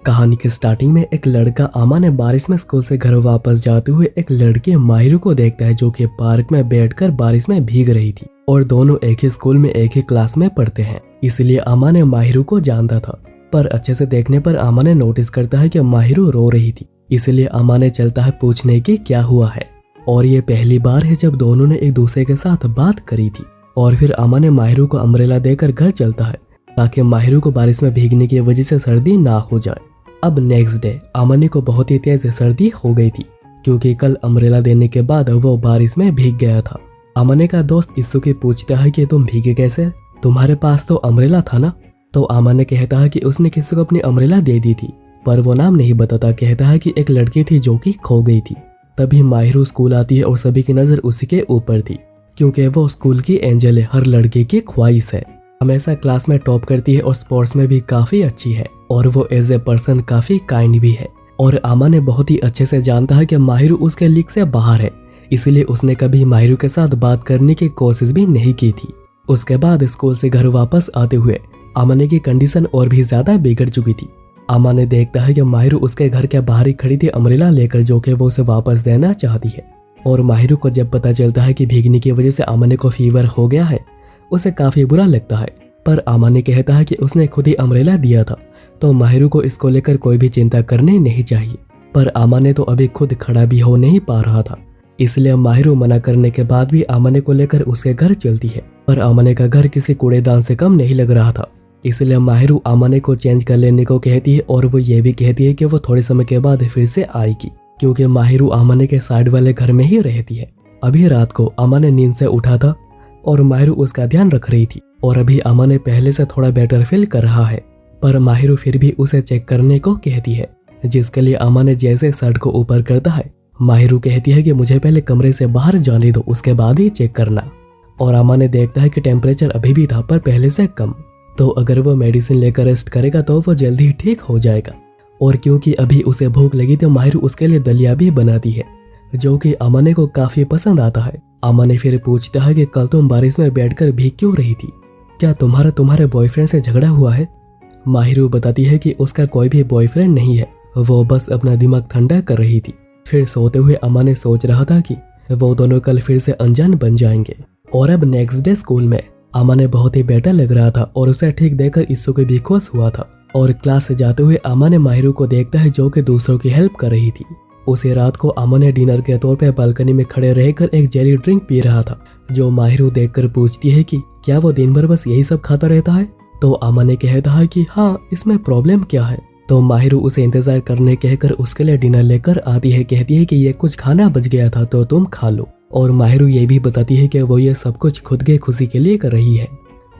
कहानी के स्टार्टिंग में एक लड़का आमा ने बारिश में स्कूल से घर वापस जाते हुए एक लड़की माहिरू को देखता है जो कि पार्क में बैठकर बारिश में भीग रही थी और दोनों एक ही स्कूल में एक ही क्लास में पढ़ते हैं, इसलिए आमा ने माहिरू को जानता था। पर अच्छे से देखने पर आमा ने नोटिस करता है कि माहिरू रो रही थी, इसलिए आमा ने चलता है पूछने की क्या हुआ है। और ये पहली बार है जब दोनों ने एक दूसरे के साथ बात करी थी। और फिर आमा ने माहिरू को अम्ब्रेला देकर घर चलता है ताकि माहिरू को बारिश में भीगने की वजह से सर्दी ना हो जाए। अब नेक्स्ट डे आमाने को बहुत ही तेज सर्दी हो गई थी क्योंकि कल अम्ब्रेला देने के बाद वो बारिश में भीग गया था। आमाने का दोस्त इत्सुकी पूछता है कि तुम भीगे कैसे, तुम्हारे पास तो अम्ब्रेला था ना। तो आमाने कहता है कि उसने किसी को अपनी अम्ब्रेला दे दी थी, पर वो नाम नहीं बताता। कहता है कि एक लड़की थी जो कि खो गई थी। तभी माहिरू स्कूल आती है और सभी की नजर उसी के ऊपर थी क्योंकि वो स्कूल की एंजल है, हर लड़के की ख्वाहिश है। हमेशा क्लास में टॉप करती है और स्पोर्ट्स में भी काफी अच्छी है और वो एज ए पर्सन काफी काइंड भी है। और आमा ने बहुत ही अच्छे से जानता है कि माहिरू उसके लीग से बाहर है, इसलिए उसने कभी माहिरू के साथ बात करने की कोशिश भी नहीं की थी। उसके बाद स्कूल से घर वापस आते हुए आमाने की कंडीशन और भी ज्यादा बिगड़ चुकी थी। आमा ने देखता है कि माहिरू उसके घर के बाहर ही खड़ी थी अम्ब्रेला लेकर, जो कि वो उसे वापस देना चाहती है। और माहिरू को जब पता चलता है कि भीगने की वजह से आमाने को फीवर हो गया है, उसे काफी बुरा लगता है। पर आमाने कहता है कि उसने खुद ही अम्ब्रेला दिया था, तो माहिरू को इसको लेकर कोई भी चिंता करनी नहीं चाहिए। पर आमाने तो अभी खुद खड़ा भी हो नहीं पा रहा था, इसलिए माहिरू मना करने के बाद भी आमाने को लेकर उसके घर चलती है। पर आमाने का घर किसी कूड़ेदान से कम नहीं लग रहा था, इसलिए माहिरू आमाने को चेंज कर लेने को कहती है। और वो ये भी कहती है कि वो थोड़े समय के बाद फिर से आएगी क्योंकि माहिरू आमाने के साइड वाले घर में ही रहती है। अभी रात को आमाने नींद से उठा था और माहिरू उसका ध्यान रख रही थी और अभी आमाने पहले से थोड़ा बेटर फील कर रहा है। पर माहिरू फिर भी उसे चेक करने को कहती है, जिसके लिए आमाने जैसे शर्ट को ऊपर करता है, माहिरू कहती है कि मुझे पहले कमरे से बाहर जाने दो, उसके बाद ही चेक करना। और आमाने देखता है कि टेम्परेचर अभी भी था पर पहले से कम, तो अगर वो मेडिसिन लेकर रेस्ट करेगा तो वो जल्दी ठीक हो जाएगा। और क्योंकि अभी उसे भूख लगी तो माहिरू उसके लिए दलिया भी बनाती है, जो कि आमाने को काफी पसंद आता है। आमाने फिर पूछता है कि कल तुम बारिश में बैठकर भीग क्यों रही थी, क्या तुम्हारे बॉयफ्रेंड से झगड़ा हुआ है। माहिरू बताती है कि उसका कोई भी बॉयफ्रेंड नहीं है, वो बस अपना दिमाग ठंडा कर रही थी। फिर सोते हुए आमाने सोच रहा था कि वो दोनों कल फिर से अनजान बन जाएंगे। और अब नेक्स्ट डे स्कूल में आमाने बहुत ही बेटर लग रहा था और उसे ठीक देखकर इत्सुकी भी खुश हुआ था। और क्लास से जाते हुए आमाने माहिरू को देखता है जो कि दूसरों की हेल्प कर रही थी। उसी रात को आमाने डिनर के तौर पे बालकनी में खड़े रहकर एक जेली ड्रिंक पी रहा था, जो माहिरू देखकर पूछती है कि क्या वो दिन भर बस यही सब खाता रहता है। तो आमाने कहता है कि हाँ, इसमें प्रॉब्लम क्या है। तो माहिरू उसे इंतजार करने कहकर उसके लिए डिनर लेकर आती है। कहती है कि ये कुछ खाना बच गया था तो तुम खा लो। और माहिरू ये भी बताती है कि वो ये सब कुछ खुद के खुशी के लिए कर रही है।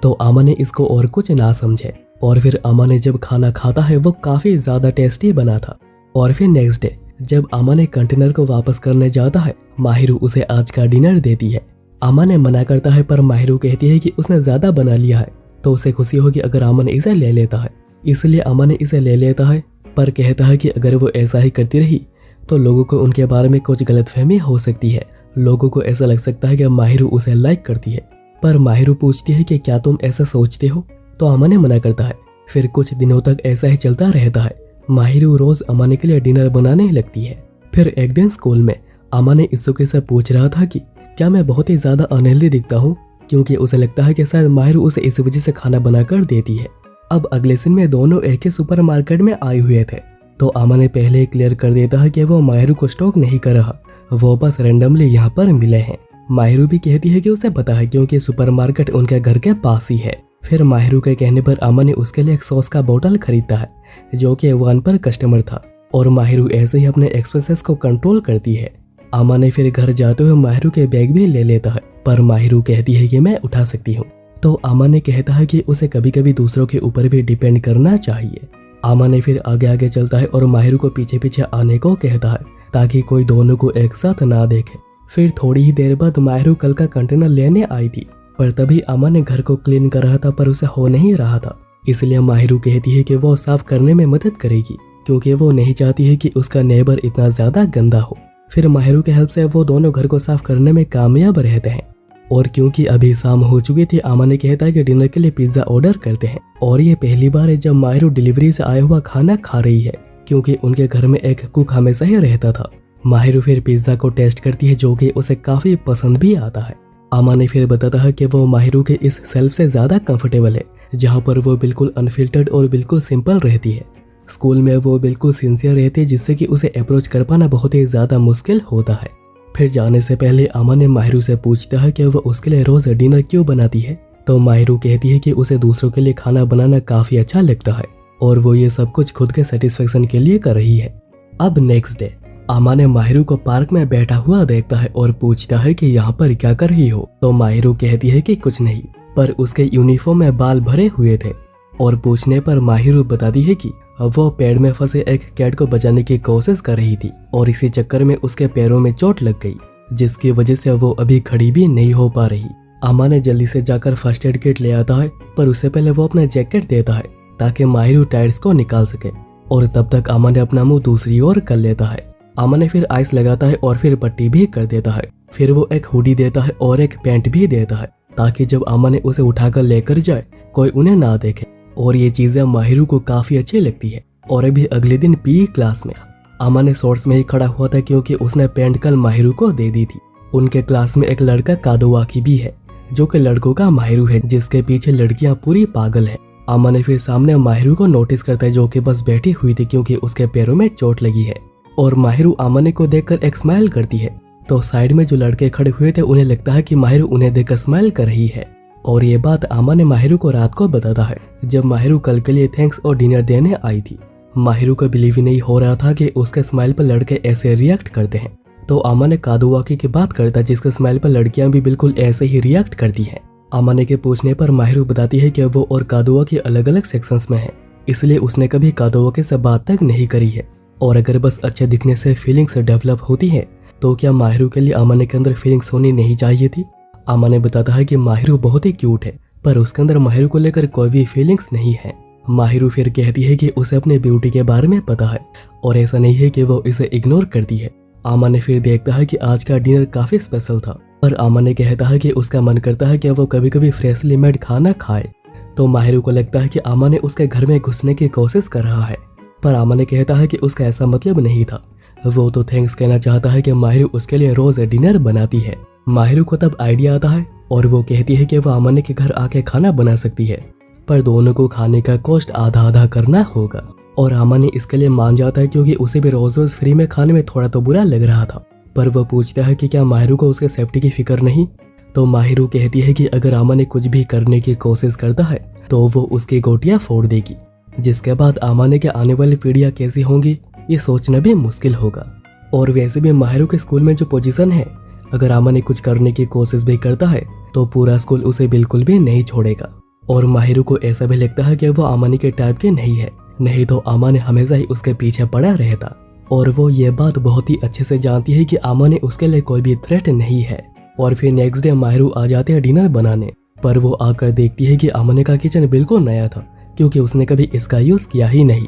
तो आमाने इसको और कुछ ना समझे। और फिर आमाने जब खाना खाता है वो काफी ज्यादा टेस्टी बना था। और फिर नेक्स्ट डे जब आमाने कंटेनर को वापस करने जाता है, माहिरू उसे आज का डिनर देती है। आमाने मना करता है पर माहिरू कहती है कि उसने ज्यादा बना लिया है, तो उसे खुशी होगी अगर आमाने इसे ले लेता है। इसलिए आमाने इसे ले लेता है, पर कहता है कि अगर वो ऐसा ही करती रही तो लोगों को उनके बारे में कुछ गलतफहमी हो सकती है। लोगों को ऐसा लग सकता है कि माहिरू उसे लाइक करती है। पर माहिरू पूछती है कि क्या तुम ऐसा सोचते हो, तो आमाने मना करता है। फिर कुछ दिनों तक ऐसा ही चलता रहता है। माहिरू रोज आमाने के लिए डिनर बनाने लगती है। फिर एक दिन स्कूल में आमाने इत्सुकी से पूछ रहा था कि क्या मैं बहुत ही ज्यादा अनहेल्दी दिखता हूँ, क्योंकि उसे लगता है कि शायद माहिरू उसे इस वजह से खाना बनाकर देती है। अब अगले दिन में दोनों एक ही सुपरमार्केट में आए हुए थे, तो आमाने पहले ही क्लियर कर देता है कि वो माहिरू को स्टॉक नहीं कर रहा, वो बस रैंडमली यहाँ पर मिले हैं। माहिरू भी कहती है कि उसे पता है क्योंकि सुपरमार्केट उनके घर के पास ही है। फिर माहिरू के कहने पर आमाने उसके लिए एक सॉस का बोतल खरीदता है, जो कि वन पर कस्टमर था। और माहिरू ऐसे ही अपने एक्सपेंसेस को कंट्रोल करती है। आमाने फिर घर जाते हुए माहिरू के बैग भी ले लेता है, पर माहिरू कहती है कि मैं उठा सकती हूँ। तो आमाने कहता है कि उसे कभी कभी दूसरों के ऊपर भी डिपेंड करना चाहिए। आमाने फिर आगे आगे चलता है और माहिरू को पीछे पीछे आने को कहता है ताकि कोई दोनों को एक साथ ना देखे। फिर थोड़ी ही देर बाद माहिरू कल का कंटेनर लेने आई थी, पर तभी आमाने घर को क्लीन कर रहा था पर उसे हो नहीं रहा था। इसलिए माहिरू कहती है कि वो साफ करने में मदद करेगी, क्योंकि वो नहीं चाहती है कि उसका नेबर इतना ज्यादा गंदा हो। फिर माहिरू के हेल्प से वो दोनों घर को साफ करने में कामयाब रहते हैं। और क्योंकि अभी शाम हो चुकी थी, आमाने कहता है कि डिनर के लिए पिज्जा ऑर्डर करते हैं। और ये पहली बार है जब माहिरू डिलीवरी से आया हुआ खाना खा रही है, क्योंकि उनके घर में एक कुक हमेशा ही रहता था। माहिरू फिर पिज्जा को टेस्ट करती है, जो कि उसे काफी पसंद भी आता है। आमाने फिर बताता है कि वो माहिरू के इस सेल्फ से ज्यादा कंफर्टेबल है, जहाँ पर वो बिल्कुल अनफिल्टर्ड और बिल्कुल सिंपल रहती है। स्कूल में वो बिल्कुल सिंसियर रहती है, जिससे कि उसे अप्रोच कर पाना बहुत ही ज्यादा मुश्किल होता है। फिर जाने से पहले आमाने माहिरू से पूछता है कि वो उसके लिए रोज डिनर क्यों बनाती है। तो माहिरू कहती है कि उसे दूसरों के लिए खाना बनाना काफी अच्छा लगता है और वो ये सब कुछ खुद के सेटिस्फेक्शन के लिए कर रही है। अब नेक्स्ट डे आमाने माहिरू को पार्क में बैठा हुआ देखता है और पूछता है कि यहाँ पर क्या कर रही हो। तो माहिरू कहती है कि कुछ नहीं, पर उसके यूनिफॉर्म में बाल भरे हुए थे। और पूछने पर माहिरू बताती है कि वो पेड़ में फंसे एक कैट को बचाने की कोशिश कर रही थी और इसी चक्कर में उसके पैरों में चोट लग गई, जिसकी वजह से वो अभी खड़ी भी नहीं हो पा रही। आमाने जल्दी से जाकर फर्स्ट एड किट ले आता है, पर उससे पहले वो अपना जैकेट देता है ताकि माहिरू टायर्स को निकाल सके। और तब तक आमाने अपना मुंह दूसरी ओर कर लेता है। आमाने फिर आइस लगाता है और फिर पट्टी भी कर देता है। फिर वो एक हुडी देता है और एक पैंट भी देता है, ताकि जब आमाने उसे उठाकर लेकर जाए कोई उन्हें ना देखे। और ये चीजें माहिरू को काफी अच्छी लगती है। और अभी अगले दिन पीई क्लास में आमाने शॉर्ट्स में ही खड़ा हुआ था, क्योंकि उसने पैंट कल माहिरू को दे दी थी। उनके क्लास में एक लड़का कादोवाकी भी है, जो कि लड़कों का माहिरू है, जिसके पीछे लड़कियां पूरी पागल है। आमाने फिर सामने माहिरू को नोटिस करता है, जो कि बस बैठी हुई थी क्योंकि उसके पैरों में चोट लगी है। और माहिरू आमाने को देखकर एक स्माइल करती है। तो साइड में जो लड़के खड़े हुए थे उन्हें लगता है कि माहिरू उन्हें देखकर स्माइल कर रही है। और ये बात आमाने माहिरू को रात को बताता है, जब माहिरू कल के लिए थैंक्स और डिनर देने आई थी। माहिरू को बिलीव ही नहीं हो रहा था कि उसके स्माइल पर लड़के ऐसे रिएक्ट करते हैं। तो आमाने कादोवाकी की बात करता है, जिसके स्माइल पर लड़कियां भी बिल्कुल ऐसे ही रिएक्ट करती हैं। आमाने के पूछने पर माहिरू बताती है कि वो और कादोवाकी अलग अलग सेक्शंस में है, इसलिए उसने कभी कादोवाकी से बात तक नहीं करी है। और अगर बस अच्छे दिखने से फीलिंग्स डेवलप होती है, तो क्या माहिरू के लिए आमाने के अंदर फीलिंग्स होनी नहीं चाहिए थी। आमाने बताता है कि माहिरू बहुत ही क्यूट है, पर उसके अंदर माहिरू को लेकर कोई भी फीलिंग्स नहीं है। माहिरू फिर कहती है कि उसे अपने ब्यूटी के बारे में पता है और ऐसा नहीं है कि वो इसे इग्नोर करती है। आमाने फिर देखता है कि आज का डिनर काफी स्पेशल था, पर आमाने कहता है कि उसका मन करता है कि वो कभी कभी फ्रेशली मेड खाना खाए। तो माहिरू को लगता है कि आमाने उसके घर में घुसने की कोशिश कर रहा है, पर आमाने कहता है कि उसका ऐसा मतलब नहीं था। वो तो थैंक्स कहना चाहता है कि माहिरू उसके लिए रोज डिनर बनाती है। माहिरू को तब आइडिया आता है और वो कहती है कि वो आमाने के घर आके खाना बना सकती है, पर दोनों को खाने का कॉस्ट आधा आधा करना होगा। और आमाने इसके लिए मान जाता है, क्योंकि उसे भी रोज रोज फ्री में खाने में थोड़ा तो बुरा लग रहा था। पर वो पूछता है कि क्या माहिरू को उसके सेफ्टी की फिक्र नहीं। तो माहिरू कहती है कि अगर आमाने कुछ भी करने की कोशिश करता है तो वो उसकी गोटियां फोड़ देगी, जिसके बाद आमाने के आने वाली पीढ़ियां कैसी होंगी ये सोचना भी मुश्किल होगा। और वैसे भी माहिरू के स्कूल में जो पोजीशन है, अगर आमाने कुछ करने की कोशिश भी करता है तो पूरा स्कूल उसे बिल्कुल भी नहीं छोड़ेगा। और माहिरू को ऐसा भी लगता है कि वो आमाने के टाइप के नहीं है, नहीं तो आमाने हमेशा ही उसके पीछे पड़ा रहता। और वो ये बात बहुत ही अच्छे से जानती है कि आमाने उसके लिए कोई भी थ्रेट नहीं है। और फिर नेक्स्ट डे माहिरू आ जाते हैं डिनर बनाने, पर वो आकर देखती है कि आमाने का किचन बिल्कुल नया था, क्योंकि उसने कभी इसका यूज किया ही नहीं।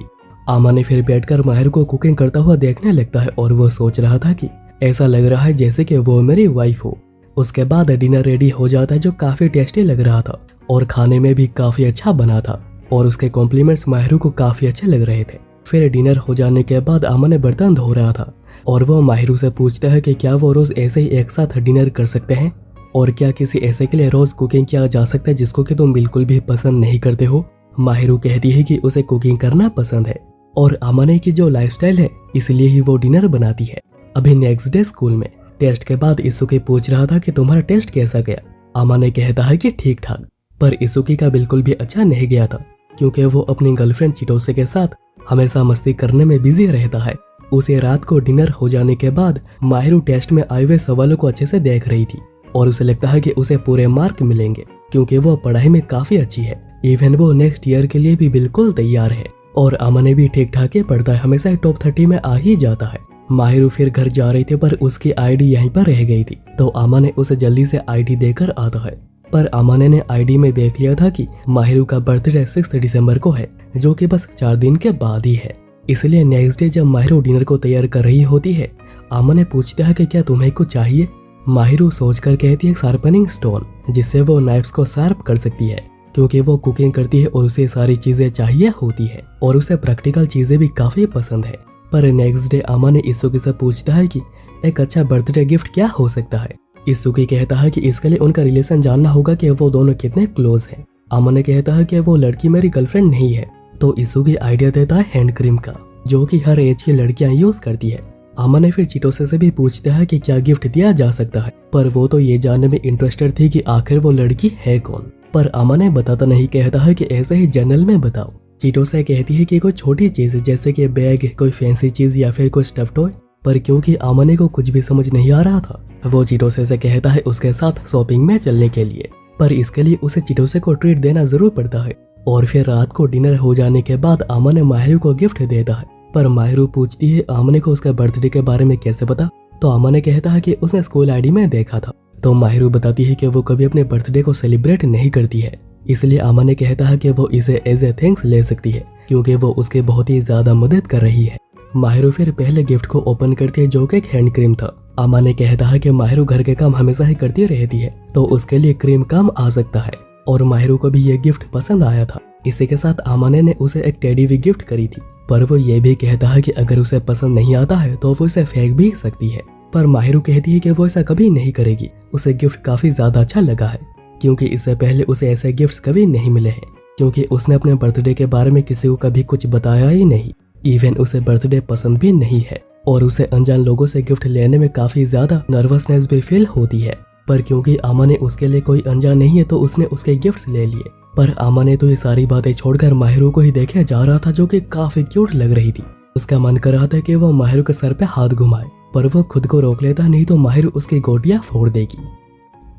आमाने फिर बैठकर माहिरू को कुकिंग करता हुआ देखने लगता है और वो सोच रहा था कि ऐसा लग रहा है जैसे कि वो मेरी वाइफ हो। उसके बाद डिनर रेडी हो जाता है, जो काफी टेस्टी लग रहा था और खाने में भी काफी अच्छा बना था और उसके कॉम्प्लीमेंट्स माहिरू को काफी अच्छे लग रहे थे। फिर डिनर हो जाने के बाद आमाने बर्तन धो रहा था और वो माहिरू से पूछता है कि क्या वो रोज ऐसे ही एक साथ डिनर कर सकते हैं, और क्या किसी ऐसे के लिए रोज कुकिंग किया जा सकता है जिसको कि तुम बिल्कुल भी पसंद नहीं करते हो। माहिरू कहती है कि उसे कुकिंग करना पसंद है और आमाने की जो लाइफस्टाइल है इसलिए ही वो डिनर बनाती है। अभी नेक्स्ट डे स्कूल में टेस्ट के बाद इसुकी पूछ रहा था कि तुम्हारा टेस्ट कैसा गया। आमाने कहता है कि ठीक ठाक, पर इसुकी का बिल्कुल भी अच्छा नहीं गया था, क्योंकि वो अपनी गर्लफ्रेंड चिटोसे के साथ हमेशा मस्ती करने में बिजी रहता है। उसे रात को डिनर हो जाने के बाद माहिरू टेस्ट में आए हुए सवालों को अच्छे से देख रही थी और उसे लगता है कि उसे पूरे मार्क मिलेंगे, क्योंकि वो पढ़ाई में काफी अच्छी है। इवन वो नेक्स्ट ईयर के लिए भी बिल्कुल तैयार है। और आमाने भी ठीक ठाक ही पढ़ता है, हमेशा टॉप 30 में आ ही जाता है। माहिरू फिर घर जा रही थी, पर उसकी आईडी यहीं पर रह गई थी, तो आमाने उसे जल्दी से आईडी देकर आता है। पर आमाने ने आईडी में देख लिया था कि माहिरू का बर्थडे 6 दिसंबर को है, जो कि बस 4 दिन के बाद ही है। इसलिए नेक्स्ट डे जब माहिरू डिनर को तैयार कर रही होती है, आमाने पूछता है कि क्या तुम्हें कुछ चाहिए। माहिरू सोचकर कहती है शार्पनिंग स्टोन, जिससे वो नाइफ्स को शार्प कर सकती है, क्योंकि वो कुकिंग करती है और उसे सारी चीजें चाहिए होती है और उसे प्रैक्टिकल चीजें भी काफी पसंद है। पर नेक्स्ट डे अमाने इसुकी से पूछता है कि एक अच्छा बर्थडे गिफ्ट क्या हो सकता है। इसुकी कहता है कि इसके लिए उनका रिलेशन जानना होगा कि वो दोनों कितने क्लोज हैं। अमाने कहता है कि वो लड़की मेरी गर्लफ्रेंड नहीं है, तो इसुकी आइडिया देता है हैंड क्रीम का, जो कि हर एज की लड़कियां यूज करती है। अमाने फिर चिटोसे से भी पूछता है कि क्या गिफ्ट दिया जा सकता है, पर वो तो ये जानने में इंटरेस्टेड थी कि आखिर वो लड़की है कौन। पर अमाने बताता नहीं, कहता है कि ऐसे ही जनरल में बताओ। चिटोसे कहती है कि कोई छोटी चीज जैसे कि बैग, कोई फैंसी चीज या फिर कोई स्टफ टॉय। पर क्योंकि अमाने को कुछ भी समझ नहीं आ रहा था, वो चिटोसे से कहता है उसके साथ शॉपिंग में चलने के लिए। पर इसके लिए उसे चिटोसे को ट्रीट देना जरूर पड़ता है। और फिर रात को डिनर हो जाने के बाद अमाने माहिरू को गिफ्ट देता है। पर माहिरू पूछती है अमाने को उसके बर्थडे के बारे में कैसे पता, तो अमाने कहता है कि उसने स्कूल आईडी में देखा था। तो माहिरू बताती है कि वो कभी अपने बर्थडे को सेलिब्रेट नहीं करती है, इसलिए अमाने कहता है कि वो इसे एज ए थैंक्स ले सकती है, क्योंकि वो उसकी बहुत ही ज्यादा मदद कर रही है। माहिरू फिर पहले गिफ्ट को ओपन करती है, जो कि एक हैंड क्रीम था। अमाने कहता है कि माहिरू घर के काम हमेशा ही करती रहती है, तो उसके लिए क्रीम काम आ सकता है। और माहिरू को भी ये गिफ्ट पसंद आया था। इसी के साथ अमाने ने उसे एक टेडी भी गिफ्ट करी थी, पर वो ये भी कहता है कि अगर उसे पसंद नहीं आता है तो वो इसे फेंक भी सकती है। पर माहिरू कहती है कि वो ऐसा कभी नहीं करेगी। उसे गिफ्ट काफी ज्यादा अच्छा लगा है, क्योंकि इससे पहले उसे ऐसे गिफ्ट्स कभी नहीं मिले हैं, क्योंकि उसने अपने बर्थडे के बारे में किसी को कभी कुछ बताया ही नहीं। इवन उसे बर्थडे पसंद भी नहीं है और उसे अनजान लोगों से गिफ्ट लेने में काफी ज्यादा नर्वसनेस भी फील होती है। पर क्योंकि अमाने उसके लिए कोई अनजान नहीं है, तो उसने उसके गिफ्ट्स ले लिए। पर अमाने तो ये सारी बातें छोड़कर माहिरू को ही देखे जा रहा था, जो कि काफी क्यूट लग रही थी। उसका मन कर रहा था कि वो माहिरू के सर पे हाथ घुमाए, पर वो खुद को रोक लेता, नहीं तो माहिरू उसकी गोटियां फोड़ देगी।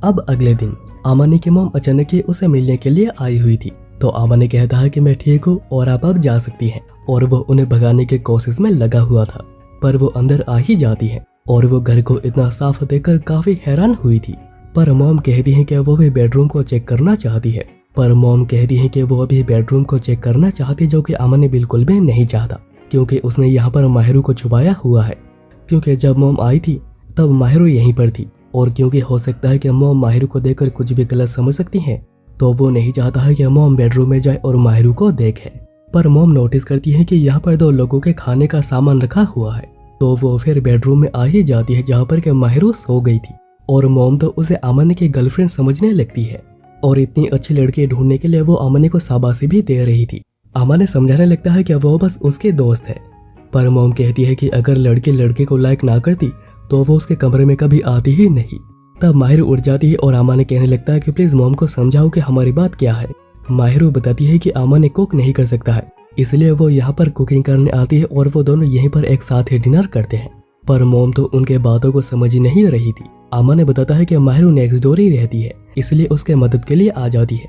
अब अगले दिन अमाने की मॉम अचानक ही उसे मिलने के लिए आई हुई थी। तो अमाने कहता है कि मैं ठीक हूँ और आप अब जा सकती हैं, और वो उन्हें भगाने की कोशिश में लगा हुआ था। पर वो अंदर आ ही जाती है और वो घर को इतना साफ देखकर काफी हैरान हुई थी। पर मॉम कहती है कि वो भी बेडरूम को चेक करना चाहती है। पर मॉम कहती है कि वो अभी बेडरूम को चेक करना चाहती, जो कि अमाने बिल्कुल भी नहीं चाहता, क्योंकि उसने यहाँ पर माहिरू को छुपाया हुआ है। क्योंकि जब मॉम आई थी तब माहिरू यहीं पर थी, और क्योंकि हो सकता है कि मॉम माहिरू को देखकर कुछ भी गलत समझ सकती है, तो वो नहीं चाहता है कि मॉम बेडरूम में जाए और माहिरू को देखे। पर मॉम नोटिस करती है कि यहाँ पर 2 लोगों के खाने का सामान रखा हुआ है, तो वो फिर बेडरूम में आ ही जाती है, जहाँ पर कि माहिरू सो गई थी। और मॉम तो उसे अमाने की गर्लफ्रेंड समझने लगती है, और इतनी अच्छी लड़की ढूंढने के लिए वो अमाने को शाबाशी भी दे रही थी। अमाने समझाने लगता है कि वो बस उसकी दोस्त है। पर मॉम कहती है कि अगर लड़की लड़के को लाइक ना करती तो वो उसके कमरे में कभी आती ही नहीं। तब माहिरू उठ जाती है और अमाने कहने लगता है कि प्लीज मॉम को समझाओ कि हमारी बात क्या है। माहिरू बताती है कि अमाने कुक नहीं कर सकता है, इसलिए वो यहाँ पर कुकिंग करने आती है और वो दोनों यहीं पर एक साथ ही डिनर करते हैं। पर मॉम तो उनके बातों को समझ ही नहीं रही थी। अमाने बताता है कि माहिरू नेक्स्ट डोर ही रहती है, इसलिए उसके मदद के लिए आ जाती है।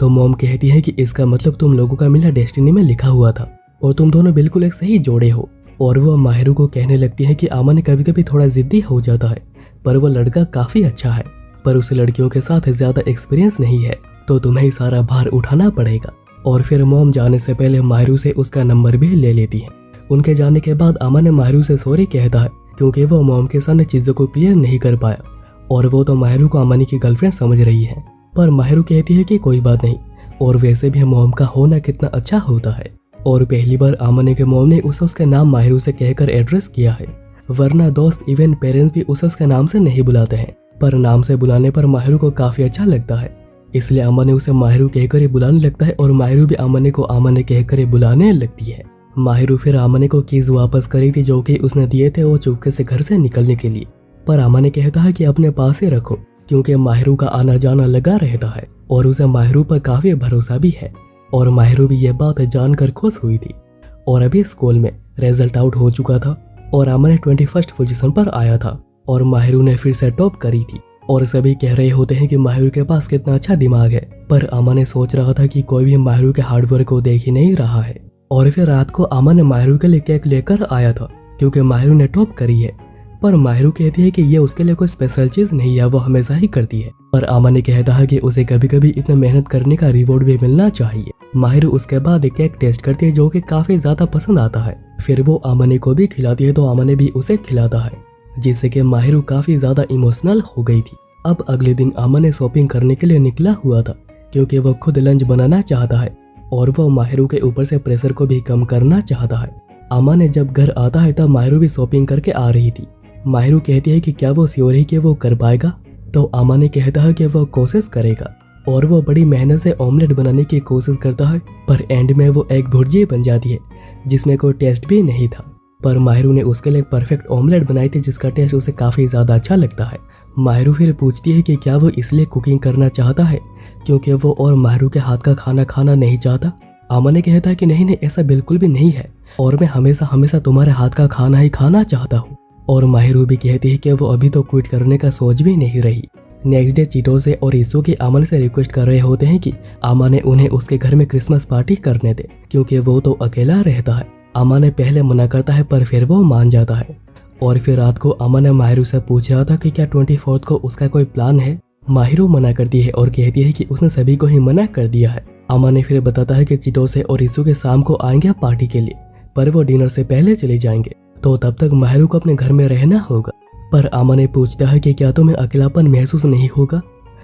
तो मॉम कहती है कि इसका मतलब तुम लोगों का मिलना डेस्टिनी में लिखा हुआ था और तुम दोनों बिल्कुल एक सही जोड़े हो। और वो माहिरू को कहने लगती है कि अमाने कभी कभी थोड़ा जिद्दी हो जाता है, पर वो लड़का काफी अच्छा है, पर उसे लड़कियों के साथ ज्यादा एक्सपीरियंस नहीं है, तो तुम्हें ही सारा भार उठाना पड़ेगा। और फिर मॉम जाने से पहले माहिरू से उसका नंबर भी ले लेती है। उनके जाने के बाद अमाने माहिरू से सॉरी कहता है, क्योंकि वो मॉम के सामने चीजों को क्लियर नहीं कर पाया, और वो तो माहिरू को अमाने की गर्लफ्रेंड समझ रही है। पर माहिरू कहती है कि कोई बात नहीं, और वैसे भी मॉम का होना कितना अच्छा होता है। और पहली बार अमाने के मॉम ने उसे उसके नाम माहिरू से कहकर एड्रेस किया है, वरना दोस्त इवन पेरेंट्स भी उसे उसके नाम से नहीं बुलाते हैं। पर नाम से बुलाने पर माहिरू को काफी अच्छा लगता है, इसलिए अमाने उसे माहिरू कहकर ही बुलाने लगता है, और माहिरू भी अमाने को अमाने कहकर ही बुलाने लगती है। माहिरू फिर अमाने को कीज वापस करी थी, जो कि उसने दिए थे वो चुपके से घर से निकलने के लिए। पर अमाने कहता है कि अपने पास ही रखो, क्योंकि माहिरू का आना जाना लगा रहता है और उसे माहिरू पर काफी भरोसा भी है। और माहिरू भी यह बात जानकर खुश हुई थी। और अभी स्कूल में रिजल्ट आउट हो चुका था और अमाने 21st पोजीशन पर आया था, और माहिरू ने फिर से टॉप करी थी। और सभी कह रहे होते हैं कि माहिरू के पास कितना अच्छा दिमाग है, पर अमाने सोच रहा था कि कोई भी माहिरू के हार्डवर्क को देख ही नहीं रहा है। और फिर रात को अमाने माहिरू के लिए केक लेकर आया था, क्योंकि माहिरू ने टॉप करी है। पर माहिरू कहती है कि ये उसके लिए कोई स्पेशल चीज नहीं है, वो हमेशा ही करती है। पर अमाने कहता है कि उसे कभी कभी इतना मेहनत करने का रिवॉर्ड भी मिलना चाहिए। माहिरू उसके बाद एक केक टेस्ट करती है, जो कि काफी ज्यादा पसंद आता है। फिर वो अमाने को भी खिलाती है, तो अमाने भी उसे खिलाता है। जिससे कि माहिरू काफी ज्यादा इमोशनल हो गई थी। अब अगले दिन अमन ने शॉपिंग करने के लिए निकला हुआ था क्योंकि वो खुद लंच बनाना चाहता है और वो माहिरू के ऊपर से प्रेशर को भी कम करना चाहता है। अमन ने जब घर आता है तब माहिरू भी शॉपिंग करके आ रही थी। माहिरू कहती है कि क्या वो श्योर है कि वो कर पाएगा, तो अमन ने कहता है कि वो कोशिश करेगा और वो बड़ी मेहनत से ऑमलेट बनाने की कोशिश करता है, पर एंड में वो एक भुर्जी बन जाती है जिसमें कोई टेस्ट भी नहीं था। पर माहिरू ने उसके लिए परफेक्ट ऑमलेट बनाई थी जिसका टेस्ट उसे काफी ज्यादा अच्छा लगता है। माहिरू फिर पूछती है कि क्या वो इसलिए कुकिंग करना चाहता है क्योंकि वो और माहिरू के हाथ का खाना खाना नहीं चाहता। अमन ने कहता है कि नहीं नहीं, ऐसा बिल्कुल भी नहीं है और मैं हमेशा हमेशा तुम्हारे हाथ का खाना ही खाना चाहता हूँ। और माहिरू भी कहती है कि वो अभी तो क्विट करने का सोच भी नहीं रही। नेक्स्ट डे चीटो से और ईसू की अमन से रिक्वेस्ट कर रहे होते हैं कि अमन ने उन्हें उसके घर में क्रिसमस पार्टी करने दे क्योंकि वो तो अकेला रहता है। अमन ने पहले मना करता है पर फिर वो मान जाता है। और फिर रात को अमन ने माहिरू से पूछ रहा था कि क्या 24 को उसका कोई प्लान है। माहिरू मना करती है और कहती है कि उसने सभी को ही मना कर दिया है। अमन ने फिर बताता है कि चीटो से और ईसू के शाम को आएंगे पार्टी के लिए, पर वो डिनर से पहले चले जाएंगे, तो तब तक माहिरू को अपने घर में रहना होगा। पर अमन ने पूछता है कि क्या तुम्हें अकेलापन महसूस नहीं होगा,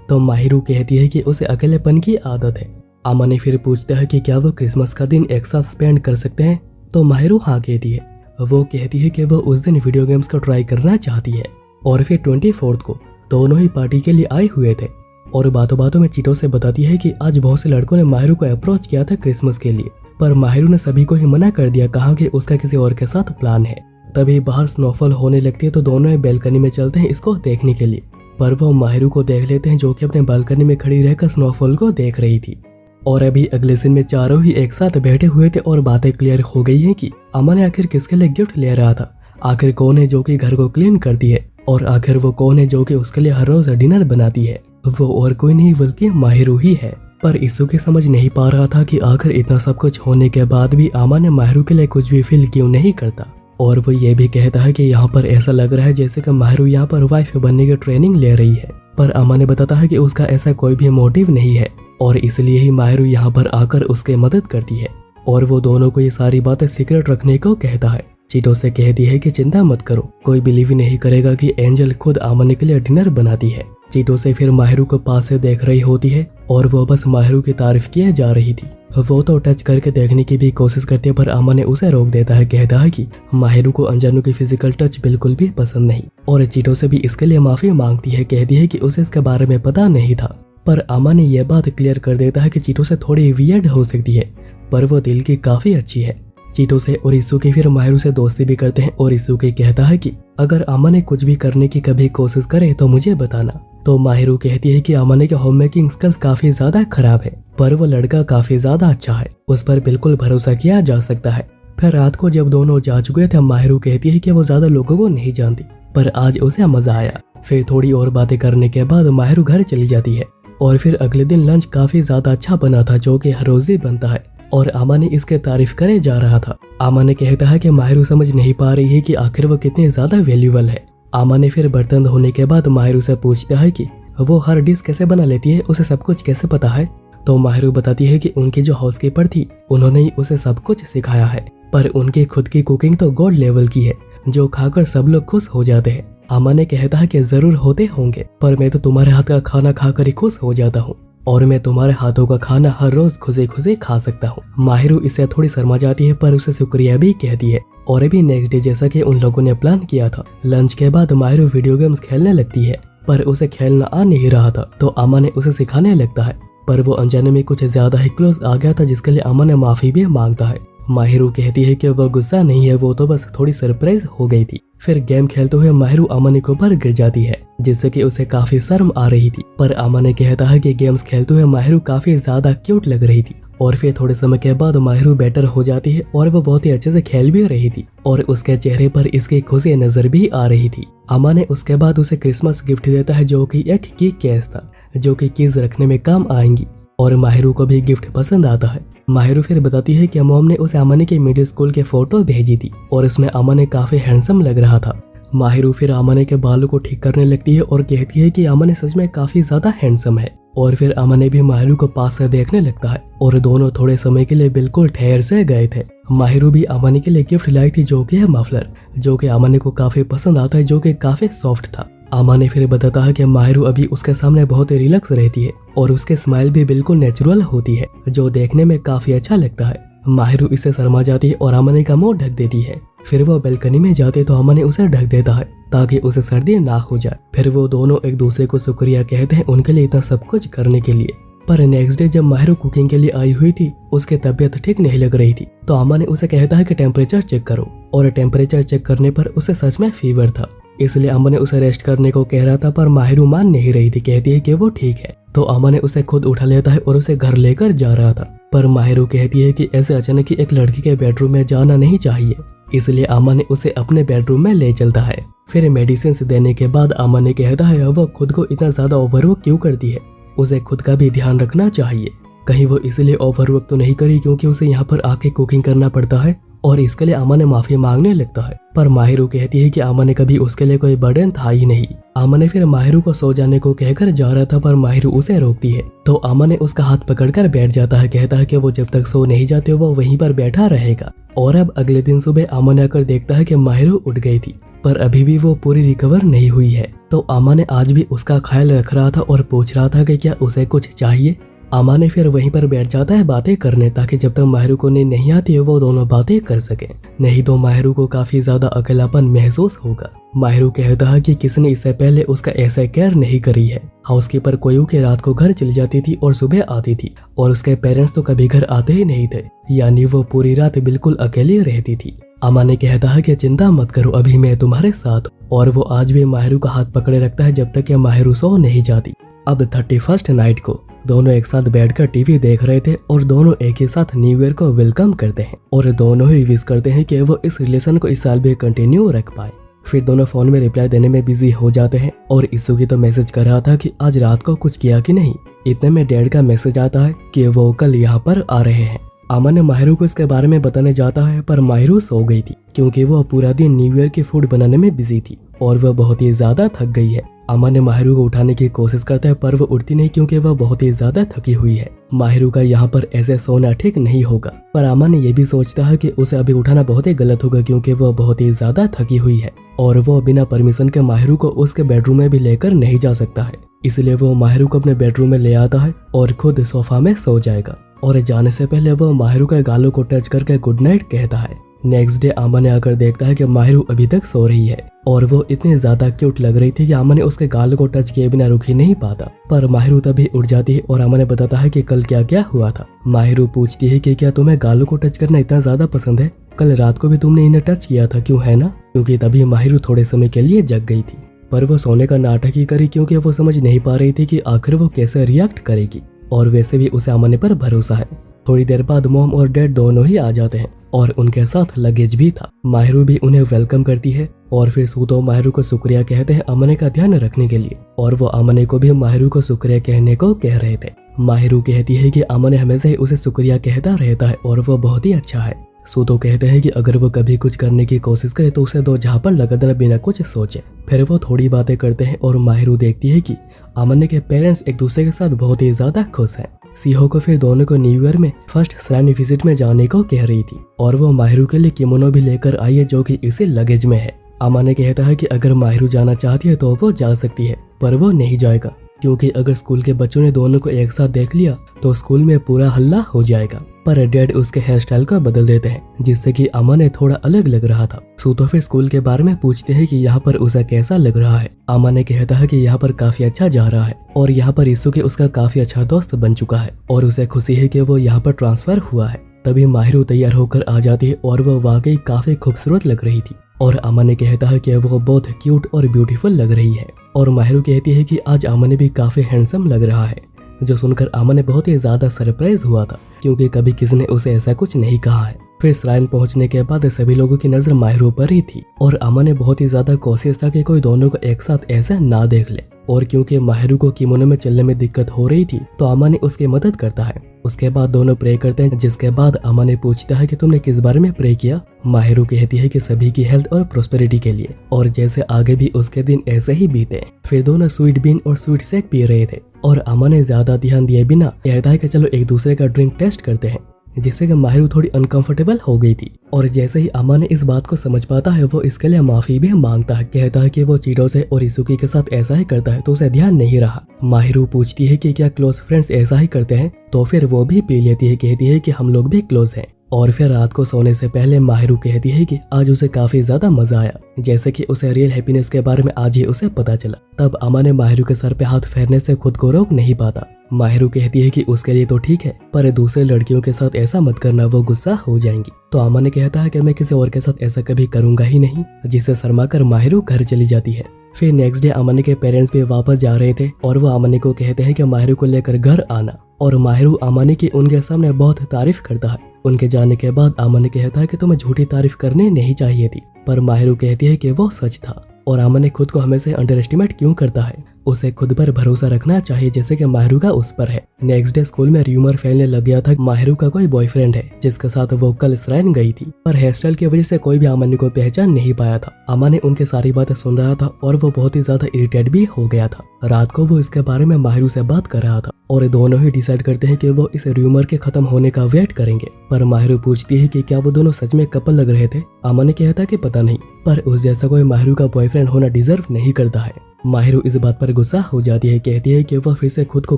तो माहिरू कहती है कि उसे अकेलेपन की आदत है। अमन ने फिर पूछता है कि क्या वो क्रिसमस का दिन एक साथ स्पेंड कर सकते हैं, तो माहिरू हाँ कहती है। वो कहती है कि वो उस दिन वीडियो गेम्स को ट्राई करना चाहती है। और फिर 24 को दोनों ही पार्टी के लिए आए हुए थे और बातों बातों में चीटो से बताती है कि आज बहुत से लड़कों ने माहिरू को अप्रोच किया था क्रिसमस के लिए, पर माहिरू ने सभी को ही मना कर दिया, कहा कि उसका किसी और के साथ प्लान है। तभी बाहर स्नोफॉल होने लगती है तो दोनों ही बैल्कनी में चलते हैं इसको देखने के लिए, पर वो माहिरू को देख लेते हैं जो कि अपने बालकनी में खड़ी रहकर स्नोफॉल को देख रही थी। और अभी अगले सीन में चारों ही एक साथ बैठे हुए थे और बातें क्लियर हो गई हैं कि अमन आखिर किसके लिए गिफ्ट ले रहा था, आखिर कौन है जो कि घर को क्लीन करती है और आखिर वो कौन है जो कि उसके लिए हर रोज डिनर बनाती है। वो और कोई नहीं बल्कि माहिरू ही है। पर ईसू के समझ नहीं पा रहा था कि आखिर इतना सब कुछ होने के बाद भी अमन ने माहिरू के लिए कुछ भी फील क्यों नहीं करता। और वो ये भी कहता है कि यहाँ पर ऐसा लग रहा है जैसे कि माहिरू यहाँ पर वाइफ बनने की ट्रेनिंग ले रही है, पर अमन ने बताता है कि उसका ऐसा कोई भी मोटिव नहीं है और इसलिए ही माहिरू यहाँ पर आकर उसके मदद करती है। और वो दोनों को ये सारी बातें सीक्रेट रखने को कहता है। चीटो से कहती है कि चिंता मत करो, कोई बिलीव ही नहीं करेगा कि एंजल खुद अमन के लिए डिनर बनाती है। चीटो से फिर माहिरू को पास से देख रही होती है और वो बस माहिरू की तारीफ किए जा रही थी। वो तो टच करके देखने की भी कोशिश करती है पर अमन ने उसे रोक देता है, कहता है कि माहिरू को अनजानों की फिजिकल टच बिल्कुल भी पसंद नहीं और चीटो से भी इसके लिए माफी मांगती है, कहती है कि उसे इसके बारे में पता नहीं था। पर अमन ने यह बात क्लियर कर देता है कि चीटो से थोड़ी वियर्ड हो सकती है पर वो दिल की काफी अच्छी है। चीटो से और ईसू के फिर माहिरू से दोस्ती भी करते हैं और ईसू के कहता है कि अगर अमन ने कुछ भी करने की कभी कोशिश करे तो मुझे बताना। तो माहिरू कहती है कि अमन के होम मेकिंग स्किल्स काफी ज्यादा खराब है पर वो लड़का काफी ज्यादा अच्छा है, उस पर बिल्कुल भरोसा किया जा सकता है। फिर रात को जब दोनों जा चुके थे माहिरू कहती है कि वो ज्यादा लोगों को नहीं जानती पर आज उसे मजा आया। फिर थोड़ी और बातें करने के बाद माहिरू घर चली जाती है और फिर अगले दिन लंच काफी ज्यादा अच्छा बना था जो कि हर रोज ही बनता है और अमन ने इसके तारीफ करे जा रहा था। अमन ने कहता है कि माहिरू समझ नहीं पा रही है कि आखिर वो कितनी ज्यादा वैल्यूबल है। अमन ने फिर बर्तन धोने के बाद माहिरू से पूछता है कि वो हर डिश कैसे बना लेती है, उसे सब कुछ कैसे पता है। तो माहिरू बताती है कि उनकी जो हाउसकीपर थी उन्होंने ही उसे सब कुछ सिखाया है, पर उनकी खुद की कुकिंग तो गॉड लेवल की है जो खाकर सब लोग खुश हो जाते हैं। अमन ने कहता है कि जरूर होते होंगे पर मैं तो तुम्हारे हाथ का खाना खाकर ही खुश हो जाता हूँ और मैं तुम्हारे हाथों का खाना हर रोज खुशी खुशी खा सकता हूँ। माहिरू इससे थोड़ी शर्मा जाती है पर उसे शुक्रिया भी कहती है। और अभी नेक्स्ट डे जैसा कि उन लोगों ने प्लान किया था, लंच के बाद माहिरू वीडियो गेम्स खेलने लगती है पर उसे खेलना आ नहीं रहा था तो अमन ने उसे सिखाने लगता है, पर वो अनजाने में कुछ ज्यादा ही क्लोज आ गया था जिसके लिए अमन ने माफी भी मांगता है। माहिरू कहती है कि वो गुस्सा नहीं है, वो तो बस थोड़ी सरप्राइज हो गई थी। फिर गेम खेलते हुए माहिरू अमन के ऊपर गिर जाती है जिससे कि उसे काफी शर्म आ रही थी, पर अमन कहता है कि गेम्स खेलते हुए माहिरू काफी ज्यादा क्यूट लग रही थी। और फिर थोड़े समय के बाद माहिरू बेटर हो जाती है और वो बहुत ही अच्छे से खेल भी रही थी और उसके चेहरे पर इसकी खुशी नजर भी आ रही थी। अमन ने उसके बाद उसे क्रिसमस गिफ्ट देता है जो कि एक की केस था जो कि कीज रखने में काम आएंगी और माहिरू को भी गिफ्ट पसंद आता है। माहिरू फिर बताती है कि मॉम ने उसे अमन के मिडिल स्कूल के फोटो भेजी थी और इसमें अमन काफी हैंडसम लग रहा था। माहिरू फिर अमन के बालों को ठीक करने लगती है और कहती है कि अमन सच में काफी ज्यादा हैंडसम है। और फिर अमन भी माहिरू को पास से देखने लगता है और दोनों थोड़े समय के लिए बिल्कुल ठहर से गए थे। माहिरू भी अमानी के लिए गिफ्ट लाई थी जो कि है मफलर, जो कि अमानी को काफी पसंद आता है, जो कि काफी सॉफ्ट था। अमानी फिर बताता है कि माहिरू अभी उसके सामने बहुत ही रिलैक्स रहती है और उसके स्माइल भी बिल्कुल नेचुरल होती है, जो देखने में काफी अच्छा लगता है। माहिरू इससे शर्मा जाती है और अमानी का मुंह ढक देती है। फिर वो बालकनी में जाते तो अमानी उसे ढक देता है ताकि उसे सर्दी ना हो जाए। फिर वो दोनों एक दूसरे को शुक्रिया कहते हैं उनके लिए इतना सब कुछ करने के लिए। पर नेक्स्ट डे जब माहिरू कुकिंग के लिए आई हुई थी, उसकी तबीयत ठीक नहीं लग रही थी, तो अमानी उसे कहता है कि टेम्परेचर चेक करो, और टेम्परेचर चेक करने पर उसे सच में फीवर था। इसलिए अमानी उसे रेस्ट करने को कह रहा था, पर माहिरू मान नहीं रही थी, कहती है कि वो ठीक है। तो अमानी उसे खुद उठा लेता है और उसे घर लेकर जा रहा था। पर माहिरू कहती है कि ऐसे अचानक ही एक लड़की के बेडरूम में जाना नहीं चाहिए, इसलिए अमानी उसे अपने बेडरूम में ले चलता है। फिर मेडिसिन देने के बाद अमानी कहता है वो खुद को इतना ज्यादा ओवरवर्क क्यों करती है, उसे खुद का भी ध्यान रखना चाहिए। कहीं वो इसलिए ओवरवर्क तो नहीं करी क्योंकि उसे यहाँ पर आके कुकिंग करना पड़ता है, और इसके लिए अमानी माफी मांगने लगता है। पर माहिरू कहती है कि अमानी कभी उसके लिए कोई बर्डन था ही नहीं। अमानी फिर माहिरू को सो जाने को कहकर जा रहा था, पर माहिरू उसे रोकती है। तो अमानी उसका हाथ पकड़कर बैठ जाता है, कहता है कि वो जब तक सो नहीं जाते वो वहीं पर बैठा रहेगा। और अब अगले दिन सुबह अमानी आकर देखता है कि माहिरू उठ गई थी, पर अभी भी वो पूरी रिकवर नहीं हुई है। तो अमानी आज भी उसका ख्याल रख रहा था और पूछ रहा था कि क्या उसे कुछ चाहिए। अमानी फिर वहीं पर बैठ जाता है बातें करने, ताकि जब तक माहिरू को नींद नहीं आती है वो दोनों बातें कर सके, नहीं तो माहिरू को काफी ज्यादा अकेलापन महसूस होगा। माहिरू कहता है कि किसने इससे पहले उसका ऐसा केयर नहीं करी है। हाउसकीपर कोयू के रात को घर चली जाती थी और सुबह आती थी, और उसके पेरेंट्स तो कभी घर आते ही नहीं थे, यानी वो पूरी रात बिल्कुल अकेली रहती थी। अमानी कहता है कि चिंता मत करो, अभी मैं तुम्हारे साथ, और वो आज भी माहिरू का हाथ पकड़े रखता है जब तक कि माहिरू सो नहीं जाती। अब 31st नाइट को दोनों एक साथ बैठकर टीवी देख रहे थे, और दोनों एक ही साथ न्यू ईयर को वेलकम करते हैं, और दोनों ही विश करते हैं कि वो इस रिलेशन को इस साल भी कंटिन्यू रख पाए। फिर दोनों फोन में रिप्लाई देने में बिजी हो जाते हैं, और इसुगी तो मैसेज कर रहा था कि आज रात को कुछ किया कि नहीं। इतने में डैड का मैसेज आता है कि वो कल यहाँ पर आ रहे हैं। अमन माहिरू को इसके बारे में बताने जाता है, पर माहिरू सो गई थी क्योंकि वो पूरा दिन न्यू ईयर के फूड बनाने में बिजी थी, और वह बहुत ही ज्यादा थक गई है। अमन माहिरू को उठाने की कोशिश करता है, पर वो उठती नहीं क्योंकि वह बहुत ही ज्यादा थकी हुई है। माहिरू का यहाँ पर ऐसे सोना ठीक नहीं होगा, पर अमन ये भी सोचता है कि उसे अभी उठाना बहुत ही गलत होगा क्योंकि वह बहुत ही ज्यादा थकी हुई है, और वो बिना परमिशन के माहिरू को उसके बेडरूम में भी लेकर नहीं जा सकता है। इसलिए वो माहिरू को अपने बेडरूम में ले आता है और खुद सोफा में सो जाएगा, और जाने से पहले वो माहिरू के गालों को टच करके गुड नाइट कहता है। नेक्स्ट डे अमन ने आकर देखता है कि माहिरू अभी तक सो रही है, और वो इतनी ज्यादा क्यूट लग रही थी कि अमन ने उसके गालों को टच किए बिना रुक ही नहीं पाता। पर माहिरू तभी उठ जाती है और अमन ने बताता है कि कल क्या क्या हुआ था। माहिरू पूछती है कि क्या तुम्हें गालों को टच करना इतना ज्यादा पसंद है? कल रात को भी तुमने इन्हें टच किया था, क्यों है ना? क्योंकि तभी माहिरू थोड़े समय के लिए जग गई थी, पर वो सोने का नाटक ही करी क्योंकि वो समझ नहीं पा रही थी कि आखिर वो कैसे रिएक्ट करेगी, और वैसे भी उसे अमन पर भरोसा है। थोड़ी देर बाद मॉम और डैड दोनों ही आ जाते हैं, और उनके साथ लगेज भी था। माहिरू भी उन्हें वेलकम करती है, और फिर सूतो माहिरू को शुक्रिया कहते हैं अमने का ध्यान रखने के लिए, और वो अमने को भी माहिरू को शुक्रिया कहने को कह रहे थे। माहिरू कहती है कि अमने हमेशा ही उसे शुक्रिया कहता रहता है और वो बहुत ही अच्छा है। सूतो कहते हैं कि अगर वो कभी कुछ करने की कोशिश करे तो उसे दो झापड़ लगा देना बिना कुछ सोचे। फिर वो थोड़ी बातें करते हैं और माहिरू देखती है कि अमने के पेरेंट्स एक दूसरे के साथ बहुत ही ज्यादा खुश हैं। सीहो को फिर दोनों को न्यू ईयर में फर्स्ट श्राइन विजिट में जाने को कह रही थी, और वो माहिरू के लिए किमोनो भी लेकर आई है जो कि इसी लगेज में है। अमने कहता है कि अगर माहिरू जाना चाहती है तो वो जा सकती है, पर वो नहीं जाएगा क्योंकि अगर स्कूल के बच्चों ने दोनों को एक साथ देख लिया तो स्कूल में पूरा हल्ला हो जाएगा। पर डैड उसके हेयर स्टाइल को बदल देते हैं, जिससे कि अमने थोड़ा अलग लग रहा था। सूतो फिर स्कूल के बारे में पूछते हैं कि यहाँ पर उसे कैसा लग रहा है। अमने कहता है कि यहाँ पर काफी अच्छा जा रहा है, और यहाँ पर इसुकी उसका काफी अच्छा दोस्त बन चुका है, और उसे खुशी है कि वो यहाँ पर ट्रांसफर हुआ है। तभी माहिरू तैयार होकर आ जाती है, और वो वाकई काफी खूबसूरत लग रही थी, और अमने कहता है कि वो बहुत क्यूट और ब्यूटीफुल लग रही है, और माहिरू कहती है कि आज अमने भी काफी हैंडसम लग रहा है, जो सुनकर अमने बहुत ही ज्यादा सरप्राइज हुआ था क्योंकि कभी किसी ने उसे ऐसा कुछ नहीं कहा है। फिर श्राइन पहुंचने के बाद सभी लोगों की नजर माहिरू पर ही थी, और अमने बहुत ही ज्यादा कोशिश था कि कोई दोनों को एक साथ ऐसा ना देख ले, और क्योंकि माहिरू को किमोनो में चलने में दिक्कत हो रही थी तो अमने उसकी मदद करता है। उसके बाद दोनों प्रे करते हैं, जिसके बाद अमने पूछता है कि तुमने किस बारे में प्रे किया? माहिरू कहती है कि सभी की हेल्थ और प्रोस्पेरिटी के लिए, और जैसे आगे भी उसके दिन ऐसे ही बीते। फिर दोनों स्वीट बीन और स्वीट शेक पी रहे थे, और अमने ज्यादा ध्यान दिए बिना कहता है कि चलो एक दूसरे का ड्रिंक टेस्ट करते हैं। जिससे कि माहिरू थोड़ी अनकंफर्टेबल हो गई थी। और जैसे ही अमान इस बात को समझ पाता है वो इसके लिए माफी भी मांगता है, कहता है कि वो चीटो से और इसुकी के साथ ऐसा ही करता है तो उसे ध्यान नहीं रहा। माहिरू पूछती है कि क्या क्लोज फ्रेंड्स ऐसा ही करते हैं, तो फिर वो भी पी लेती है, कहती है कि हम लोग भी क्लोज हैं। और फिर रात को सोने से पहले माहिरू कहती है कि आज उसे काफी ज्यादा मजा आया, जैसे कि उसे रियल हैप्पीनेस के बारे में आज ही उसे पता चला। तब अमान माहिरू के सर पे हाथ फेरने से खुद को रोक नहीं पाता। माहिरू कहती है कि उसके लिए तो ठीक है, पर दूसरे लड़कियों के साथ ऐसा मत करना, वो गुस्सा हो जाएंगी। तो अमान कहता है कि मैं किसी और के साथ ऐसा कभी करूंगा ही नहीं, जिसे शर्मा कर माहिरू घर चली जाती है। फिर नेक्स्ट डे अमान के पेरेंट्स भी वापस जा रहे थे और वो अमान को कहते हैं कि माहिरू को लेकर घर आना। और माहिरू अमान की उनके सामने बहुत तारीफ करता है। उनके जाने के बाद अमान कहता है कि तुम्हें झूठी तारीफ करनी नहीं चाहिए थी, पर माहिरू कहती है कि वो सच था। और अमान खुद को हमेशा अंडर एस्टिमेट क्यों करता है, उसे खुद पर भरोसा रखना चाहिए जैसे कि माहिरू का उस पर है। नेक्स्ट डे स्कूल में र्यूमर फैलने लग गया था माहिरू का कोई बॉयफ्रेंड है जिसके साथ वो कल श्राइन गई थी, पर हेयर स्टाइल की वजह से कोई भी अमान को पहचान नहीं पाया था। अमान उनकी सारी बातें सुन रहा था और वो बहुत ही ज्यादा इरिटेट भी हो गया था। रात को वो इसके बारे में माहिरू से बात कर रहा था और दोनों ही डिसाइड करते हैं कि वो इस र्यूमर के खत्म होने का वेट करेंगे। पर माहिरू पूछती है कि क्या वो दोनों सच में कपल लग रहे थे। अमान कहता है कि पता नहीं, पर उस जैसा कोई माहिरू का बॉयफ्रेंड होना डिजर्व नहीं करता है। माहिरू इस बात पर गुस्सा हो जाती है, कहती है कि वो फिर से खुद को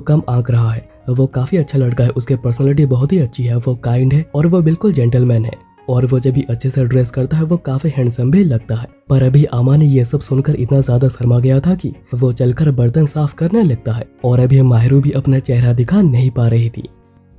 कम आंक रहा है। वो काफी अच्छा लड़का है, उसकी पर्सनालिटी बहुत ही अच्छी है, वो काइंड है और वो बिल्कुल जेंटलमैन है। और वो जब भी अच्छे से ड्रेस करता है वो काफी हैंडसम भी लगता है। पर अभी अमान ये सब सुनकर इतना ज्यादा शर्मा गया था कि वो चलकर बर्तन साफ करने लगता है। और अभी माहिरू भी अपना चेहरा दिखा नहीं पा रही थी।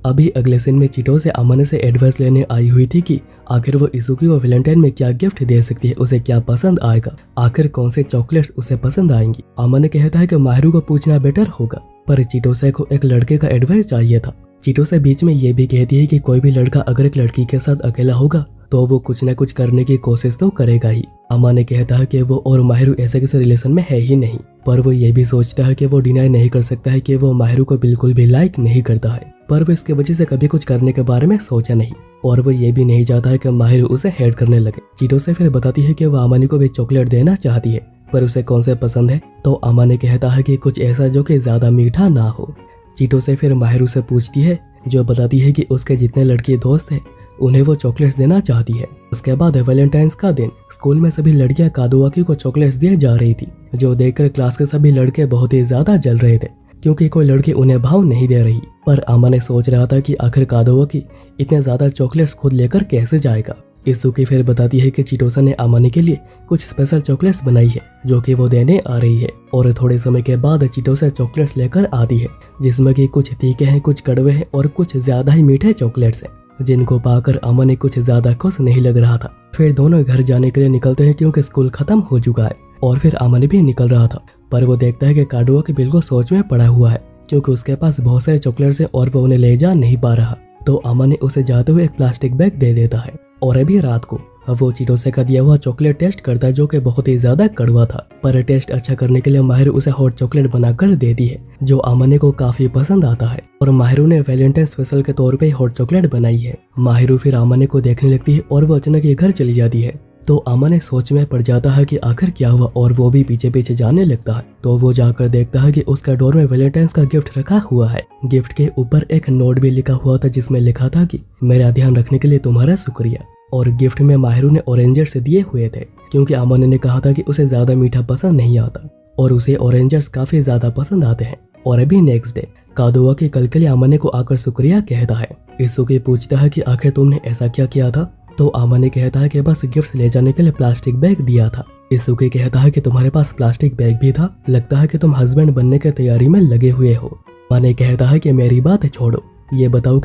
अभी अगले सीन में चीटो से अमान से एडवाइस लेने आई हुई थी कि आखिर वो इसुकी को वैलेंटाइन में क्या गिफ्ट दे सकती है, उसे क्या पसंद आएगा, आखिर कौन से चॉकलेट्स उसे पसंद आएंगी। अमान कहता है कि माहिरू को पूछना बेटर होगा, पर चिटोसे को एक लड़के का एडवाइस चाहिए था। चिटोसे बीच में ये भी कहती है कि कोई भी लड़का अगर एक लड़की के साथ अकेला होगा तो वो कुछ न कुछ करने की कोशिश तो करेगा ही। अमान कहता है कि वो और माहिरू ऐसे किसी रिलेशन में है ही नहीं, पर वो ये भी सोचता है कि वो डिनाई नहीं कर सकता है कि वो माहिरू को बिल्कुल भी लाइक नहीं करता है, पर वो इसकी वजह से कभी कुछ करने के बारे में सोचा नहीं। और वो ये भी नहीं चाहता है कि माहिरू उसे हेट करने लगे। चिटोसे फिर बताती है कि वो अमानी को भी चॉकलेट देना चाहती है, पर उसे कौन से पसंद है। तो अमानी कहता है कि कुछ ऐसा जो कि ज्यादा मीठा ना हो। चिटोसे फिर माहिरू से पूछती है, जो बताती है कि उसके जितने लड़के दोस्त हैं उन्हें वो चॉकलेट्स देना चाहती है। उसके बाद वैलेंटाइंस का दिन, स्कूल में सभी लड़कियां कादुआकी को चॉकलेट्स दिए जा रही थी, जो देखकर क्लास के सभी लड़के बहुत ही ज्यादा जल रहे थे क्योंकि कोई लड़की उन्हें भाव नहीं दे रही। पर अमाने सोच रहा था कि आखिर कादुआकी इतने ज्यादा चॉकलेट्स खुद लेकर कैसे जाएगा। इसुकी फिर बताती है कि चिटोसा ने अमाने के लिए कुछ स्पेशल चॉकलेट्स बनाई है जो कि वो देने आ रही है। और थोड़े समय के बाद चिटोसा चॉकलेट्स लेकर आती है, जिसमें कि कुछ तीखे हैं, कुछ कड़वे हैं और कुछ ज्यादा ही मीठे चॉकलेट्स हैं, जिनको पाकर अमाने कुछ ज्यादा खुश नहीं लग रहा था। फिर दोनों घर जाने के लिए निकलते हैं क्योंकि स्कूल खत्म हो चुका है। और फिर अमाने भी निकल रहा था, पर वो देखता है कि कादुआकी बिल्कुल सोच में पड़ा हुआ है क्योंकि उसके पास बहुत सारे चॉकलेट्स हैं और वो उन्हें ले जा नहीं पा रहा। तो अमाने उसे जाते हुए एक प्लास्टिक बैग दे देता है। और अभी रात को वो चिटोसे का दिया हुआ चॉकलेट टेस्ट करता है, जो कि बहुत ही ज्यादा कड़वा था। पर टेस्ट अच्छा करने के लिए माहिरू उसे हॉट चॉकलेट बनाकर देती है, जो अमाने को काफी पसंद आता है। और माहिरू ने वैलेंटाइन स्पेशल के तौर पे हॉट चॉकलेट बनाई है। माहिरू फिर अमाने को देखने लगती है और वो अचानक ये घर चली जाती है। तो अमाने सोच में पड़ जाता है कि आखिर क्या हुआ और वो भी पीछे पीछे जाने लगता है। तो वो जाकर देखता है कि उसका डोर में वैलेंटाइंस का गिफ्ट रखा हुआ है। गिफ्ट के ऊपर एक नोट भी लिखा हुआ था जिसमें लिखा था कि मेरा ध्यान रखने के लिए तुम्हारा शुक्रिया। और गिफ्ट में माहिरू ने ऑरेंजर्स दिए हुए थे क्योंकि अमाने ने कहा था कि उसे ज्यादा मीठा पसंद नहीं आता और उसे ऑरेंजर्स काफी ज्यादा पसंद आते हैं। और अभी नेक्स्ट डे कादुआकी कल के लिए अमाने को आकर शुक्रिया कहता है। इसुकी पूछता है कि आखिर तुमने ऐसा क्या किया था। तो अमाने कहता है कि बस गिफ्ट ले जाने के लिए प्लास्टिक बैग दिया था। इसुकी कहता है कि तुम्हारे पास प्लास्टिक बैग भी था, लगता है कि तुम हस्बैंड बनने की तैयारी में लगे हुए हो। अमाने कहता है कि मेरी बात छोड़ो, ये बताओ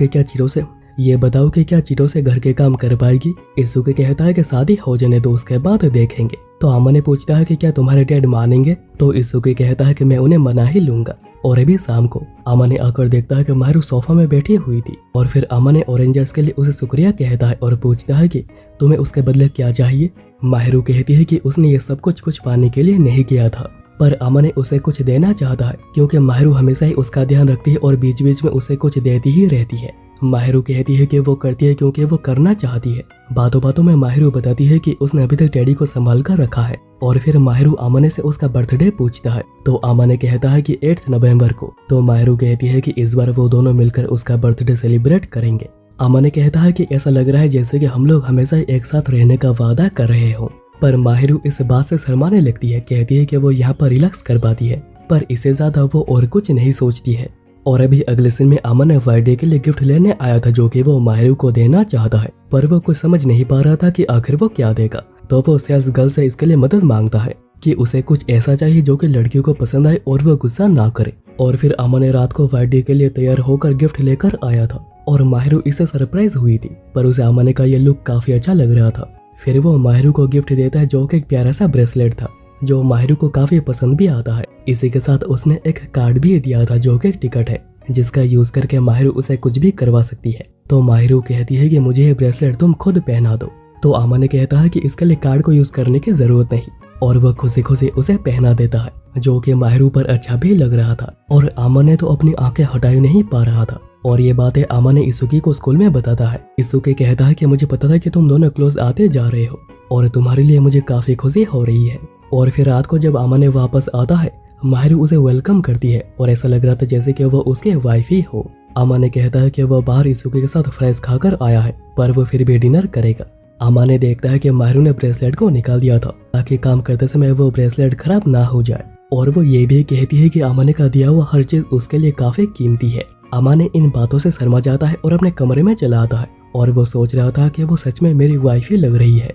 कि क्या चिटोसे घर के काम कर पाएगी। इसुकी कहता है कि शादी हो जाने दो, उसके बाद देखेंगे। तो अमाने पूछता है कि क्या तुम्हारे डैड मानेंगे। तो इसुकी कहता है कि मैं उन्हें मना ही लूंगा। और अभी शाम को अमाने आकर देखता है कि माहिरू सोफा में बैठी हुई थी। और फिर अमाने ऑरेंजर्स के लिए उसे शुक्रिया कहता है और पूछता है कि तुम्हें उसके बदले क्या चाहिए। माहिरू कहती है कि उसने ये सब कुछ पाने के लिए नहीं किया था, पर अमाने उसे कुछ देना चाहता है क्योंकि माहिरू हमेशा ही उसका ध्यान रखती है और बीच बीच में उसे कुछ देती ही रहती है। माहिरू कहती है कि वो करती है क्योंकि वो करना चाहती है। बातों बातों में माहिरू बताती है कि उसने अभी तक डैडी को संभाल कर रखा है। और फिर माहिरू अमाने से उसका बर्थडे पूछता है। तो अमाने कहता है कि 8 नवंबर को। तो माहिरू कहती है कि इस बार वो दोनों मिलकर उसका बर्थडे सेलिब्रेट करेंगे। अमाने कहता है कि ऐसा लग रहा है जैसे कि हम लोग हमेशा एक साथ रहने का वादा कर रहे हो। पर माहिरू इस बात से शर्माने लगती है, कहती है कि वो यहाँ पर रिलैक्स कर पाती है, पर इससे ज्यादा वो और कुछ नहीं सोचती है। और अभी अगले सीन में अमन बर्थडे के लिए गिफ्ट लेने आया था जो कि वो माहिरू को देना चाहता है, पर वो कुछ समझ नहीं पा रहा था कि आखिर वो क्या देगा। तो वो सेल्स गर्ल से इसके लिए मदद मांगता है कि उसे कुछ ऐसा चाहिए जो कि लड़कियों को पसंद आए और वो गुस्सा ना करे। और फिर अमन रात को बर्थडे के लिए तैयार होकर गिफ्ट लेकर आया था और माहिरू इससे सरप्राइज हुई थी, पर उसे अमन का ये लुक काफी अच्छा लग रहा था। फिर वो माहिरू को गिफ्ट देता है जो कि एक प्यारा सा ब्रेसलेट था जो माहिरू को काफी पसंद भी आता है। इसी के साथ उसने एक कार्ड भी दिया था जो कि एक टिकट है जिसका यूज करके माहिरू उसे कुछ भी करवा सकती है। तो माहिरू कहती है कि मुझे ये ब्रेसलेट तुम खुद पहना दो। तो अमन कहता है कि इसके लिए कार्ड को यूज करने की जरूरत नहीं और वह खुशी खुशी उसे पहना देता है जो कि माहिरू पर अच्छा भी लग रहा था। और अमन ने तो अपनी आंखें हटा ही नहीं पा रहा था। और ये बातें अमन इसूकी को स्कूल में बताता है। इसूकी कहता है कि मुझे पता था कि तुम दोनों क्लोज आते जा रहे हो और तुम्हारे लिए मुझे काफी खुशी हो रही है। और फिर रात को जब अमन वापस आता है, माहिरू उसे वेलकम करती है और ऐसा लग रहा था जैसे कि वो उसके वाइफ ही हो। अमन कहता है कि वह बाहर इसूकी के साथ फ्राइज खाकर आया है, पर वो फिर भी डिनर करेगा। अमन देखता है कि माहिरू ने ब्रेसलेट को निकाल दिया था ताकि काम करते समय वो ब्रेसलेट खराब ना हो जाए। और वो ये भी कहती है कि अमन का दिया हुआ हर चीज उसके लिए काफी कीमती है। अमन इन बातों से शर्मा जाता है और अपने कमरे में चला आता है और वो सोच रहा था कि वो सच में मेरी वाइफ ही लग रही है।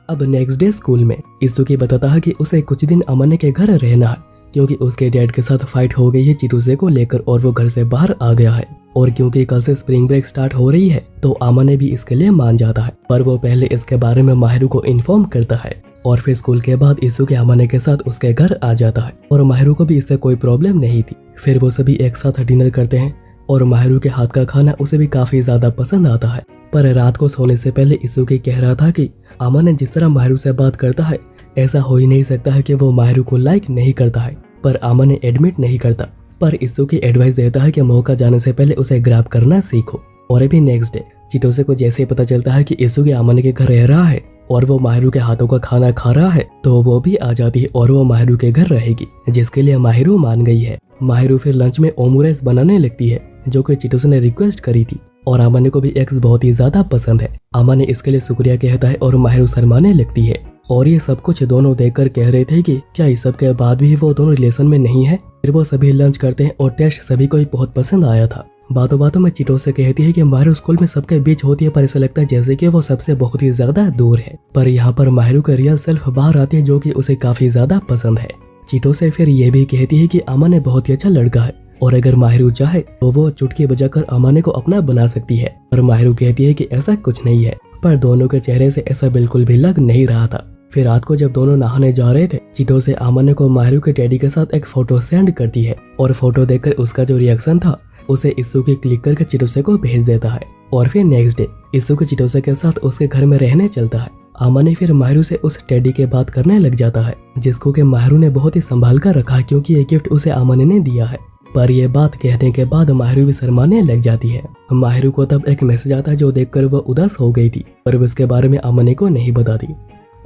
अब नेक्स्ट डे स्कूल में इसूकी बताता है कि उसे कुछ दिन अमन के घर रहना है क्योंकि उसके डैड के साथ फाइट हो गई है चिटूसे को लेकर और वो घर से बाहर आ गया है। और क्योंकि कल से स्प्रिंग ब्रेक स्टार्ट हो रही है तो अमन भी इसके लिए मान जाता है, पर वो पहले इसके बारे में माहिरू को इन्फॉर्म करता है। और फिर स्कूल के बाद इसूकी अमन के साथ उसके घर आ जाता है और माहिरू को भी इससे कोई प्रॉब्लम नहीं थी। फिर वो सभी एक साथ डिनर करते हैं और माहिरू के हाथ का खाना उसे भी काफी ज्यादा पसंद आता है। पर रात को सोने से पहले इसूकी कह रहा था कि अमन जिस तरह माहिरू से बात करता है ऐसा हो ही नहीं सकता है कि वो माहिरू को लाइक नहीं करता है, पर अमन एडमिट नहीं करता। पर इसूकी एडवाइस देता है कि मौका जाने से पहले उसे ग्रैब करना सीखो। और अभी नेक्स्ट डे चिटोसे को जैसे पता चलता है कि इसूकी अमन के घर रह रहा है और वो माहिरू के हाथों का खाना खा रहा है तो वो भी आ जाती है और वो माहिरू के घर रहेगी, जिसके लिए माहिरू मान गई है। माहिरू फिर लंच में ओमुरेस बनाने लगती है जो कि चिटोसे ने रिक्वेस्ट करी थी और अमन को भी एग्स बहुत ही ज्यादा पसंद है। अमन इसके लिए शुक्रिया कहता है और माहिरू शर्माने लगती है। और ये सब कुछ दोनों देखकर कह रहे थे कि क्या इस सब के बाद भी वो दोनों रिलेशन में नहीं है। फिर वो सभी लंच करते हैं और टेस्ट सभी को ही बहुत पसंद आया था। बातों बातों में चिटोसे कहती है कि माहिरू स्कूल में सबके बीच होती है पर ऐसा लगता है जैसे कि वो सबसे बहुत ही ज्यादा दूर है। पर यहाँ पर माहिरू का रियल सेल्फ बाहर आती है जो कि उसे काफी ज्यादा पसंद है। चिटोसे फिर ये भी कहती है कि अमन बहुत ही अच्छा लड़का है और अगर माहिरू चाहे तो वो चुटकी बजाकर अमन को अपना बना सकती है। पर माहिरू कहती है कि ऐसा कुछ नहीं है, पर दोनों के चेहरे से ऐसा बिल्कुल भी लग नहीं रहा था। फिर रात को जब दोनों नहाने जा रहे थे चिटोसे अमन को माहिरू के डैडी के साथ एक फोटो सेंड करती है और फोटो देखकर उसका जो रिएक्शन था उसे इसूकी क्लिक करके चिटोसे को भेज देता है। और फिर नेक्स्ट डे इसूकी चिटोसे के साथ उसके घर में रहने चलता है। अमन फिर माहिरू से उस टेडी के बात करने लग जाता है जिसको कि माहिरू ने बहुत ही संभाल कर रखा क्योंकि ये गिफ्ट उसे अमन ने दिया है। पर यह बात कहने के बाद माहिरू भी शर्माने लग जाती है। माहिरू को तब एक मैसेज आता है जो देखकर वह उदास हो गई थी पर वो इसके बारे में अमन को नहीं बताती।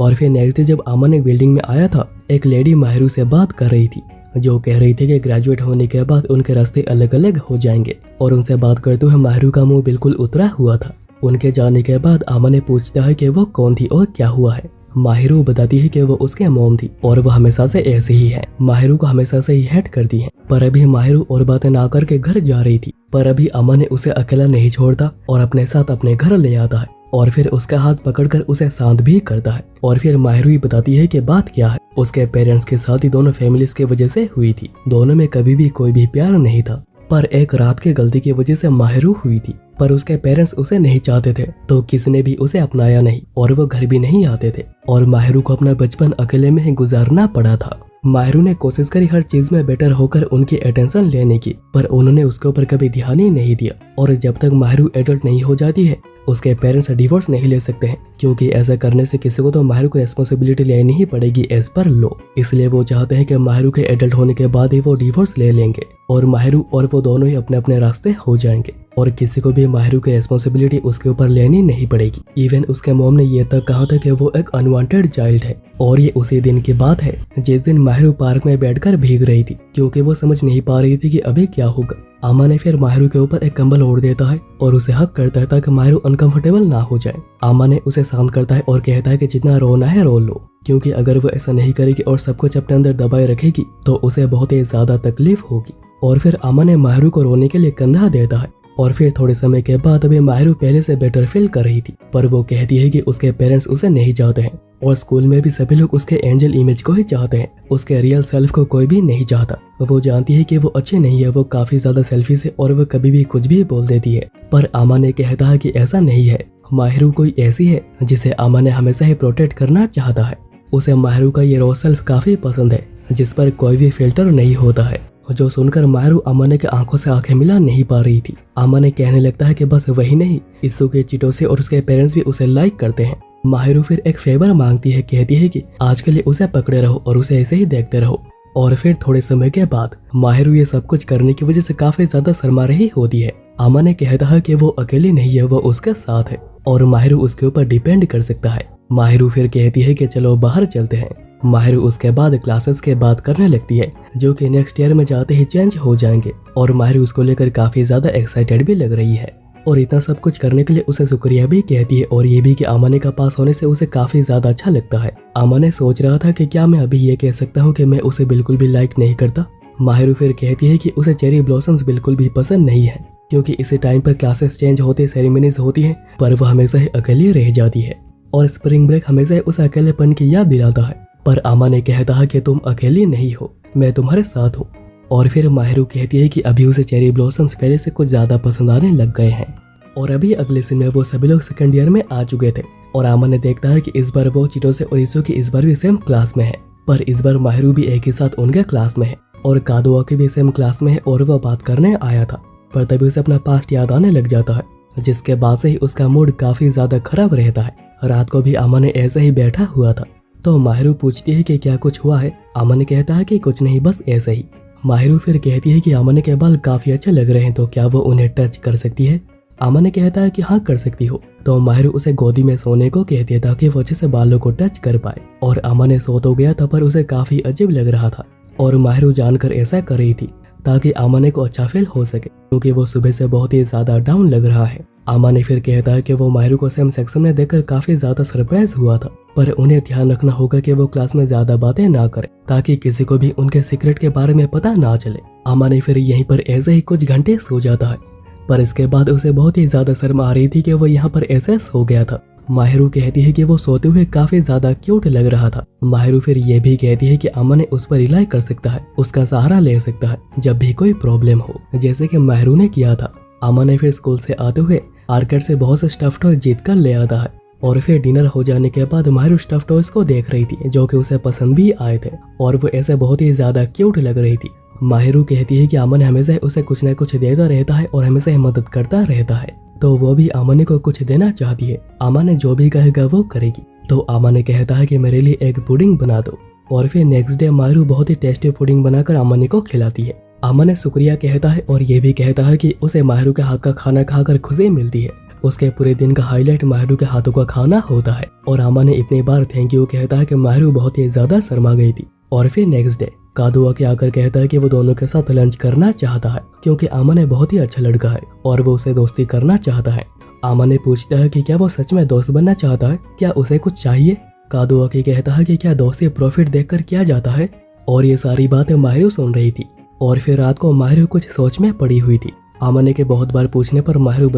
और फिर नेक्स्ट डे जब अमन एक बिल्डिंग में आया था एक लेडी माहिरू से बात कर रही थी जो कह रही थी कि ग्रेजुएट होने के बाद उनके रास्ते अलग अलग हो जाएंगे। और उनसे बात करते हुए माहिरू का मुंह बिल्कुल उतरा हुआ था। उनके जाने के बाद अमन पूछता है कि वो कौन थी और क्या हुआ है। माहिरू बताती है कि वो उसके मॉम थी और वो हमेशा से ऐसे ही है, माहिरू को हमेशा से ही हेट करती है। पर अभी माहिरू और बातें ना करके घर जा रही थी, पर अभी अमन उसे अकेला नहीं छोड़ता और अपने साथ अपने घर ले आता है और फिर उसका हाथ पकड़कर उसे शांत भी करता है। और फिर माहिरू ही बताती है कि बात क्या है। उसके पेरेंट्स के साथ ही दोनों फैमिलीज की वजह से हुई थी, दोनों में कभी भी कोई भी प्यार नहीं था, पर एक रात की गलती की वजह से माहिरू हुई थी। पर उसके पेरेंट्स उसे नहीं चाहते थे तो किसी ने भी उसे अपनाया नहीं और वो घर भी नहीं आते थे और माहिरू को अपना बचपन अकेले में ही गुजारना पड़ा था। माहिरू ने कोशिश करी हर चीज में बेटर होकर उनकी अटेंशन लेने की, पर उन्होंने उसके ऊपर कभी ध्यान ही नहीं दिया। और जब तक माहिरू एडल्ट नहीं हो जाती है उसके पेरेंट्स डिवोर्स नहीं ले सकते हैं क्योंकि ऐसा करने से किसी को तो माहिरू को रेस्पॉन्सिबिलिटी लेनी ही पड़ेगी एज पर लॉ। इसलिए वो चाहते हैं कि माहिरू के एडल्ट होने के बाद ही वो डिवोर्स ले लेंगे और माहिरू और वो दोनों ही अपने अपने रास्ते हो जाएंगे। और किसी को भी माहिरू की रिस्पॉन्सिबिलिटी उसके ऊपर लेनी नहीं पड़ेगी। इवन उसके मॉम ने ये तक कहा था कि वो एक अनवांटेड चाइल्ड है। और ये उसी दिन की बात है जिस दिन माहिरू पार्क में बैठकर भीग रही थी, क्योंकि वो समझ नहीं पा रही थी कि अभी क्या होगा। आमा ने फिर माहिरू के ऊपर एक कंबल ओढ़ देता है और उसे हक करता है ताकि माहिरू अनकंफर्टेबल ना हो जाए। आमा ने उसे शांत करता है और कहता है कि जितना रोना है रो लो, क्योंकि अगर वो ऐसा नहीं करेगी और सब कुछ अपने अंदर दबाए रखेगी तो उसे बहुत ही ज्यादा तकलीफ होगी। और फिर आमा ने माहिरू को रोने के लिए कंधा देता है। और फिर थोड़े समय के बाद अभी माहिरू पहले से बेटर फील कर रही थी, पर वो कहती है कि उसके पेरेंट्स उसे नहीं चाहते हैं और स्कूल में भी सभी लोग उसके एंजल इमेज को ही चाहते हैं, उसके रियल सेल्फ को कोई भी नहीं चाहता। वो जानती है कि वो अच्छी नहीं है, वो काफी ज्यादा सेल्फिश है और वो कभी भी कुछ भी बोल देती है। पर आमा ने कहता है कि ऐसा नहीं है, माहिरू कोई ऐसी है जिसे आमा ने हमेशा ही प्रोटेक्ट करना चाहता है। उसे माहिरू का ये रॉ सेल्फ काफी पसंद है जिस पर कोई भी फिल्टर नहीं होता है। जो सुनकर माहिरू अमाने के आंखों से आंखें मिला नहीं पा रही थी। अमाने कहने लगता है कि बस वही नहीं, इस्सू के चिटोसे और उसके पेरेंट्स भी उसे लाइक करते हैं। माहिरू फिर एक फेवर मांगती है, कहती है कि आज के लिए उसे पकड़े रहो और उसे ऐसे ही देखते रहो। और फिर थोड़े समय के बाद माहिरू ये सब कुछ करने की वजह से काफी ज्यादा शर्मा रही होती है। अमाने कहता है कि वो अकेली नहीं है, वो उसके साथ है और माहिरू उसके ऊपर डिपेंड कर सकता है। माहिरू फिर कहती है कि चलो बाहर चलते हैं। माहिरू उसके बाद क्लासेस के बात करने लगती है जो कि नेक्स्ट ईयर में जाते ही चेंज हो जाएंगे और माहिरू उसको लेकर काफी ज्यादा एक्साइटेड भी लग रही है और इतना सब कुछ करने के लिए उसे शुक्रिया भी कहती है और ये भी कि आमाने का पास होने से उसे काफी ज्यादा अच्छा लगता है। आमाने सोच रहा था कि क्या मैं अभी ये कह सकता हूँ कि मैं उसे बिल्कुल भी लाइक नहीं करता। माहिरू फिर कहती है कि उसे चेरी ब्लॉसम्स बिल्कुल भी पसंद नहीं है, क्योंकि इसी टाइम पर क्लासेस चेंज होते, सेरेमनीज होती है, पर वह हमेशा ही अकेली रह जाती है और स्प्रिंग ब्रेक हमेशा उसे अकेलेपन की याद दिलाता है। पर आमा ने कहता है कि तुम अकेली नहीं हो, मैं तुम्हारे साथ हूँ। और फिर माहिरू कहती है कि अभी उसे चेरी ब्लॉसम्स पहले से कुछ ज्यादा पसंद आने लग गए हैं और अभी अगले सीन में वो सभी लोग सेकंड ईयर में आ चुके थे और आमा ने देखता है कि इस बार वो चिटोसे और ईसो की इस बार भी सेम क्लास में है, पर इस बार माहिरू भी एक ही साथ उनके क्लास में है और कादुआ की भी सेम क्लास में है और वह बात करने आया था। पर तभी उसे अपना पास्ट याद आने लग जाता है, जिसके बाद से ही उसका मूड काफी ज्यादा खराब रहता है। रात को भी आमा ने ऐसे ही बैठा हुआ था तो माहिरू पूछती है कि क्या कुछ हुआ है। आमा ने कहता है कि कुछ नहीं, बस ऐसे ही। माहिरू फिर कहती है कि आमा ने के बाल काफी अच्छे लग रहे हैं, तो क्या वो उन्हें टच कर सकती है। आमा ने कहता है कि हाँ कर सकती हो। तो माहिरू उसे गोदी में सोने को कहती है ताकि वो अच्छे से बालों को टच कर पाए। और आमा ने सो तो गया था पर उसे काफी अजीब लग रहा था और माहिरू जानकर ऐसा कर रही थी ताकि आमाने को अच्छा फील हो सके, क्योंकि वो सुबह से बहुत ही ज्यादा डाउन लग रहा है। आमा ने फिर कहता है कि वो माहिरू को सेम सेक्शन में देखकर काफी ज्यादा सरप्राइज हुआ था, पर उन्हें ध्यान रखना होगा कि वो क्लास में ज्यादा बातें ना करे ताकि किसी को भी उनके सीक्रेट के बारे में पता ना चले। आमा ने फिर यहीं पर ऐसे ही कुछ घंटे सो जाता है, पर इसके बाद उसे बहुत ही ज्यादा शर्म आ रही थी कि वो यहाँ पर ऐसे सो गया था। माहिरू कहती है कि वो सोते हुए काफी ज्यादा क्यूट लग रहा था। माहिरू फिर ये भी कहती है कि आमा ने उस पर रिलाई कर सकता है, उसका सहारा ले सकता है जब भी कोई प्रॉब्लम हो, जैसे कि माहिरू ने किया था। आमा ने फिर स्कूल से आते हुए आर्केड से बहुत से स्टफ टॉय जीत कर ले आता है और फिर डिनर हो जाने के बाद माहिरू स्टफ टॉयज को देख रही थी जो कि उसे पसंद भी आए थे और वो ऐसे बहुत ही ज्यादा क्यूट लग रही थी। माहिरू कहती है कि आमन हमेशा उसे कुछ न कुछ देता रहता है और हमेशा मदद करता रहता है, तो वो भी आमन को कुछ देना चाहती है। आमन जो भी कहेगा वो करेगी। तो आमन कहता है कि मेरे लिए एक पुडिंग बना दो और फिर नेक्स्ट डे माहिरू बहुत ही टेस्टी पुडिंग बनाकर आमन को खिलाती है। आमन शुक्रिया कहता है और ये भी कहता है कि उसे माहिरू के हाथ का खाना खाकर खुशी मिलती है। उसके पूरे दिन का हाईलाइट माहिरू के हाथों का खाना होता है और आमन इतनी बार थैंक यू कहता है कि माहिरू बहुत ही ज्यादा शर्मा गई थी। और फिर नेक्स्ट डे कादू आके आकर कहता है कि वो दोनों के साथ लंच करना चाहता है क्योंकि आमन बहुत ही अच्छा लड़का है और वो उसे दोस्ती करना चाहता है। आमन पूछता है कि क्या वो सच में दोस्त बनना चाहता है, क्या उसे कुछ चाहिए। कादू आके कहता है कि क्या दोस्ती प्रॉफिट देखकर किया जाता है। और ये सारी बातें माहिरू सुन रही थी और फिर रात को माहिरू कुछ सोच में पड़ी हुई थी। आमन के बहुत बार पूछने पर माहिरू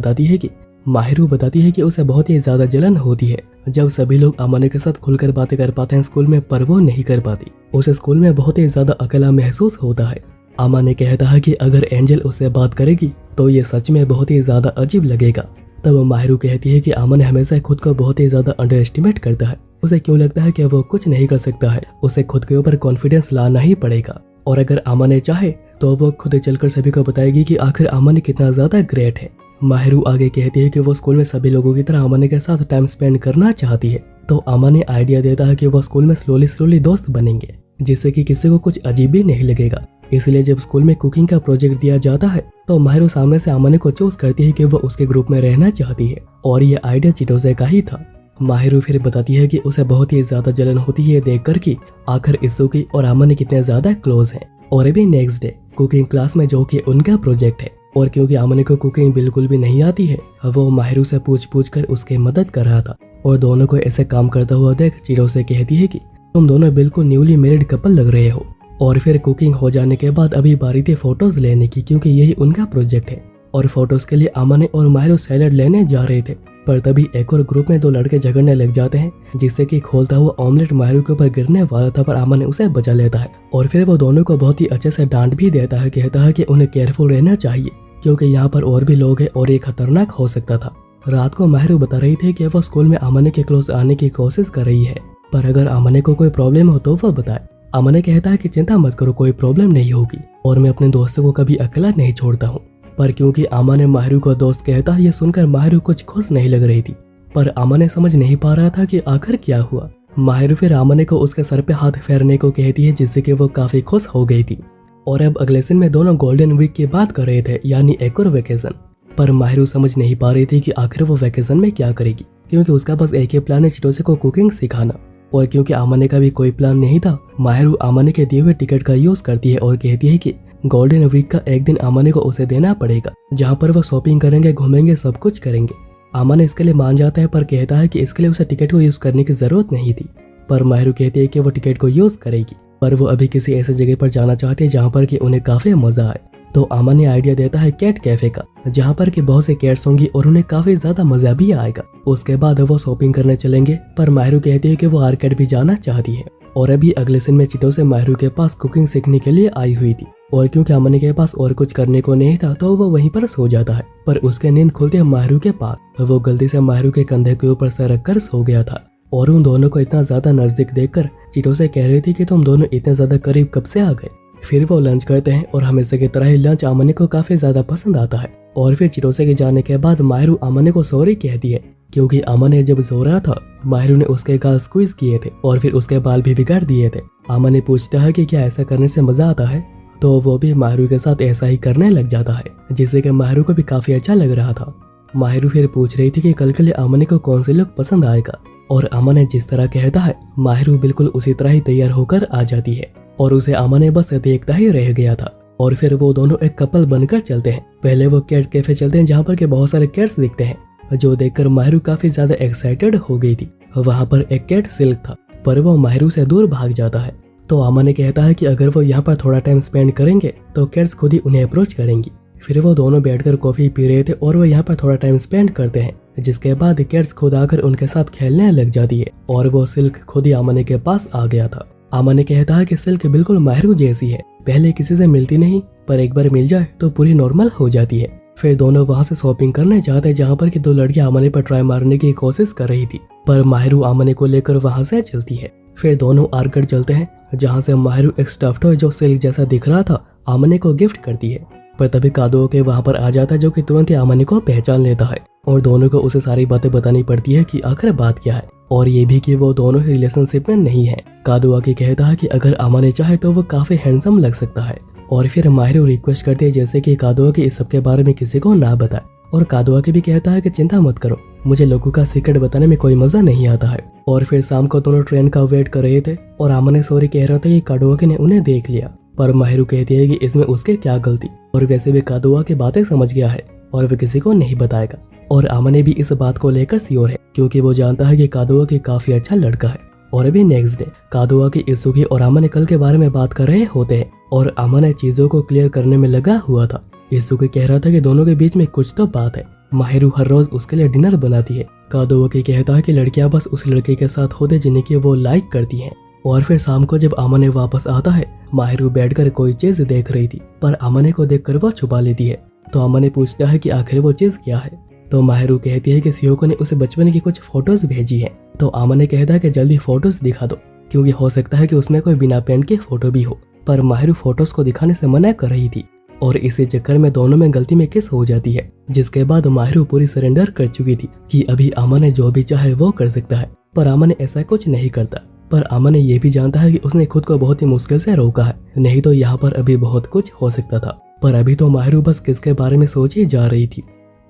बताती है कि उसे बहुत ही ज्यादा जलन होती है जब सभी लोग आमन के साथ खुलकर बातें कर पाते हैं स्कूल में, पर वो नहीं कर पाती। उसे स्कूल में बहुत ही ज्यादा अकेला महसूस होता है। आमन कहता है कि अगर एंजल उससे बात करेगी तो ये सच में बहुत ही ज्यादा अजीब लगेगा। तब माहिरू कहती है कि आमन हमेशा खुद को बहुत ही ज्यादा अंडर एस्टिमेट करता है। उसे क्यों लगता है कि वो कुछ नहीं कर सकता है, उसे खुद के ऊपर कॉन्फिडेंस लाना ही पड़ेगा और अगर आमन चाहे तो वो खुद चलकर सभी को बताएगी कि आखिर आमन कितना ज्यादा ग्रेट है। माहिरू आगे कहती है कि वो स्कूल में सभी लोगों की तरह आमन के साथ टाइम स्पेंड करना चाहती है। तो आमन आइडिया देता है कि वो स्कूल में स्लोली दोस्त बनेंगे जिससे कि किसी को कुछ अजीब भी नहीं लगेगा। इसलिए जब स्कूल में कुकिंग का प्रोजेक्ट दिया जाता है तो माहिरू सामने से आमाने को चूज करती है कि वो उसके ग्रुप में रहना चाहती है और ये आइडिया चिटोसे का ही था। माहिरू फिर बताती है कि उसे बहुत ही ज्यादा जलन होती है देखकर कि आखिर इत्सुकी और आमाने कितने ज्यादा क्लोज हैं। और अभी नेक्स्ट डे कुकिंग क्लास में जो कि उनका प्रोजेक्ट है और क्योंकि आमाने को कुकिंग बिल्कुल भी नहीं आती है वो माहिरू से पूछ कर उसकी मदद कर रहा था और दोनों को ऐसे काम करता हुआ देख चिटोसे कहती है कि तुम दोनों बिल्कुल न्यूली मैरिड कपल लग रहे हो। और फिर कुकिंग हो जाने के बाद अभी बारी थी फोटोज लेने की क्योंकि यही उनका प्रोजेक्ट है और फोटोज के लिए आमाने और माहिरू सैलेड लेने जा रहे थे। पर तभी एक और ग्रुप में दो लड़के झगड़ने लग जाते हैं जिससे कि खोलता हुआ ऑमलेट माहिरू के ऊपर गिरने वाला था पर आमाने उसे बचा लेता है और फिर वो दोनों को बहुत ही अच्छे से डांट भी देता है, कहता है कि उन्हें केयरफुल रहना चाहिए क्योंकि यहाँ पर और भी लोग हैं और ये खतरनाक हो सकता था। रात को माहिरू बता रही थी कि वो स्कूल में आमाने के क्लोज आने की कोशिश कर रही है पर अगर आमाने को कोई प्रॉब्लम हो तो वो बताए। आमाने कहता है कि चिंता मत करो, कोई प्रॉब्लम नहीं होगी और मैं अपने दोस्तों को कभी अकेला नहीं छोड़ता हूँ। पर क्योंकि आमाने माहिरू को दोस्त कहता है ये सुनकर माहिरू कुछ खुश नहीं लग रही थी पर आमाने समझ नहीं पा रहा था कि आखिर क्या हुआ। माहिरू फिर आमाने को उसके सर पे हाथ फेरने को कहती है जिससे कि वो काफी खुश हो गई थी। और अब अगले दिन में दोनों गोल्डन वीक की बात कर रहे थे यानी एक और वेकेशन। पर माहिरू समझ नहीं पा रही थी कि आखिर वो वेकेशन में क्या करेगी क्योंकि उसका बस एक ही प्लान है चिटोसे को कुकिंग सिखाना। और क्योंकि आमाने का भी कोई प्लान नहीं था माहिरू आमाने के दिए हुए टिकट का यूज करती है और कहती है कि गोल्डन वीक का एक दिन आमाने को उसे देना पड़ेगा जहाँ पर वो शॉपिंग करेंगे, घूमेंगे, सब कुछ करेंगे। आमाने इसके लिए मान जाता है पर कहता है कि इसके लिए उसे टिकट को यूज करने की जरूरत नहीं थी। पर माहिरू कहती है कि वो टिकट को यूज करेगी पर वो अभी किसी ऐसे जगह पर जाना चाहती है जहाँ पर कि उन्हें काफी मजा आए। तो आमाने आइडिया देता है कैट कैफे का जहाँ पर कि बहुत से कैट्स होंगी और उन्हें काफी ज्यादा मजा भी आएगा। उसके बाद वो शॉपिंग करने चलेंगे पर माहिरू कहती है कि वो आर्केड भी जाना चाहती है। और अभी अगले दिन में चिटोसे माहिरू के पास कुकिंग सीखने के लिए आई हुई थी और क्योंकि आमाने के पास और कुछ करने को नहीं था तो वो वहीं पर सो जाता है पर उसके नींद खुलती है माहिरू के पास। वो गलती से माहिरू के कंधे के ऊपर से रखकर सो गया था और उन दोनों को इतना ज्यादा नजदीक देखकर चिटोसे कह रही थी कि तुम दोनों इतने ज्यादा करीब कब से आ गए। फिर वो लंच करते हैं और हमेशा की तरह ही लंच आमाने को काफी ज्यादा पसंद आता है। और फिर चिटोसे के जाने के बाद माहिरू आमाने को सॉरी कहती है क्योंकि आमाने जब सो रहा था माहिरू ने उसके गाल स्क्वीज किए थे और फिर उसके बाल भी बिगाड़ दिए थे। आमाने पूछता है कि क्या ऐसा करने से मजा आता है तो वो भी माहिरू के साथ ऐसा ही करने लग जाता है जिससे कि माहिरू को भी काफी अच्छा लग रहा था। माहिरू फिर पूछ रही थी कि कल के लिए आमाने को कौन से लुक पसंद आएगा और आमाने जिस तरह कहता है माहिरू बिल्कुल उसी तरह ही तैयार होकर आ जाती है और उसे आमाने बस देखता ही रह गया था। और फिर वो दोनों एक कपल बनकर चलते हैं। पहले वो कैट कैफे चलते हैं जहाँ पर के बहुत सारे कैट्स दिखते हैं जो देखकर माहिरू काफी ज्यादा एक्साइटेड हो गई थी। वहाँ पर एक कैट सिल्क था पर वो माहिरू से दूर भाग जाता है। तो आमाने कहता है कि अगर वो यहाँ पर थोड़ा टाइम स्पेंड करेंगे तो कैट्स खुद ही उन्हें अप्रोच करेंगी। फिर वो दोनों बैठकर कॉफी पी रहे थे और वो यहाँ पर थोड़ा टाइम स्पेंड करते हैं जिसके बाद कैट्स खुद आकर उनके साथ खेलने लग जाती है और वो सिल्क खुद ही आमाने के पास आ गया था। आमाने कहता है कि सिल्क बिल्कुल माहिरू जैसी है, पहले किसी से मिलती नहीं पर एक बार मिल जाए तो पूरी नॉर्मल हो जाती है। फिर दोनों वहाँ से शॉपिंग करने जाते हैं जहाँ पर कि दो लड़कियां आमाने पर ट्राई मारने की कोशिश कर रही थी पर माहिरू आमाने को लेकर वहाँ से चलती है। फिर दोनों आर्केड चलते हैं जहाँ से माहिरू एक स्टफ्ड टॉय जो सिल्क जैसा दिख रहा था आमाने को गिफ्ट करती है। पर तभी कादुओ के वहाँ पर आ जाता है जो कि तुरंत ही आमाने को पहचान लेता है और दोनों को उसे सारी बातें बतानी पड़ती है कि आखिर बात क्या है और ये भी कि वो दोनों ही रिलेशनशिप में नहीं है। कादुआ की कहता है कि अगर आमाने चाहे तो वो काफी हैंडसम लग सकता है। और फिर माहिरू रिक्वेस्ट करती है जैसे कि कादुआ की इस सब के बारे में किसी को ना बताए और कादुआ की भी कहता है कि चिंता मत करो, मुझे लोगों का सीक्रेट बताने में कोई मजा नहीं आता है। और फिर शाम को दोनों ट्रेन का वेट कर रहे थे और आमाने सॉरी कह रहा था कि कादुआ ने उन्हें देख लिया पर माहिरू कहती है कि इसमें उसके क्या गलती और वैसे भी कादुआ की बातें समझ गया है और वो किसी को नहीं बताएगा। और आमाने भी इस बात को लेकर श्योर है क्योंकि वो जानता है कि कादुआ की काफी अच्छा लड़का है। और अभी नेक्स्ट डे कादुआ की इत्सुकी और आमाने कल के बारे में बात कर रहे होते हैं और आमाने चीजों को क्लियर करने में लगा हुआ था। इत्सुकी कह रहा था कि दोनों के बीच में कुछ तो बात है। माहिरू हर रोज उसके लिए डिनर बनाती है। कादुआ की कहता है कि लड़कियां बस उस लड़के के साथ होते जिन्हें की वो लाइक करती हैं। और फिर शाम को जब आमाने वापस आता है माहिरू बैठकर कोई चीज देख रही थी पर आमाने को देखकर वो छुपा लेती है। तो आमाने पूछता है कि आखिर वो चीज क्या है तो माहिरू कहती है कि सियोको ने उसे बचपन की कुछ फोटोज भेजी है। तो आमाने कहता है कि जल्दी फोटोज दिखा दो क्योंकि हो सकता है कि उसमें कोई बिना पेन के फोटो भी हो। पर माहिरू फोटोज को दिखाने से मना कर रही थी और इसी चक्कर में दोनों में गलती में किस हो जाती है जिसके बाद माहिरू पूरी सरेंडर कर चुकी थी कि अभी आमाने जो भी चाहे वो कर सकता है पर आमाने ऐसा कुछ नहीं करता। पर अमन ये भी जानता है कि उसने खुद को बहुत ही मुश्किल से रोका है, नहीं तो यहाँ पर अभी बहुत कुछ हो सकता था। पर अभी तो माहिरू बस किसके बारे में सोची जा रही थी।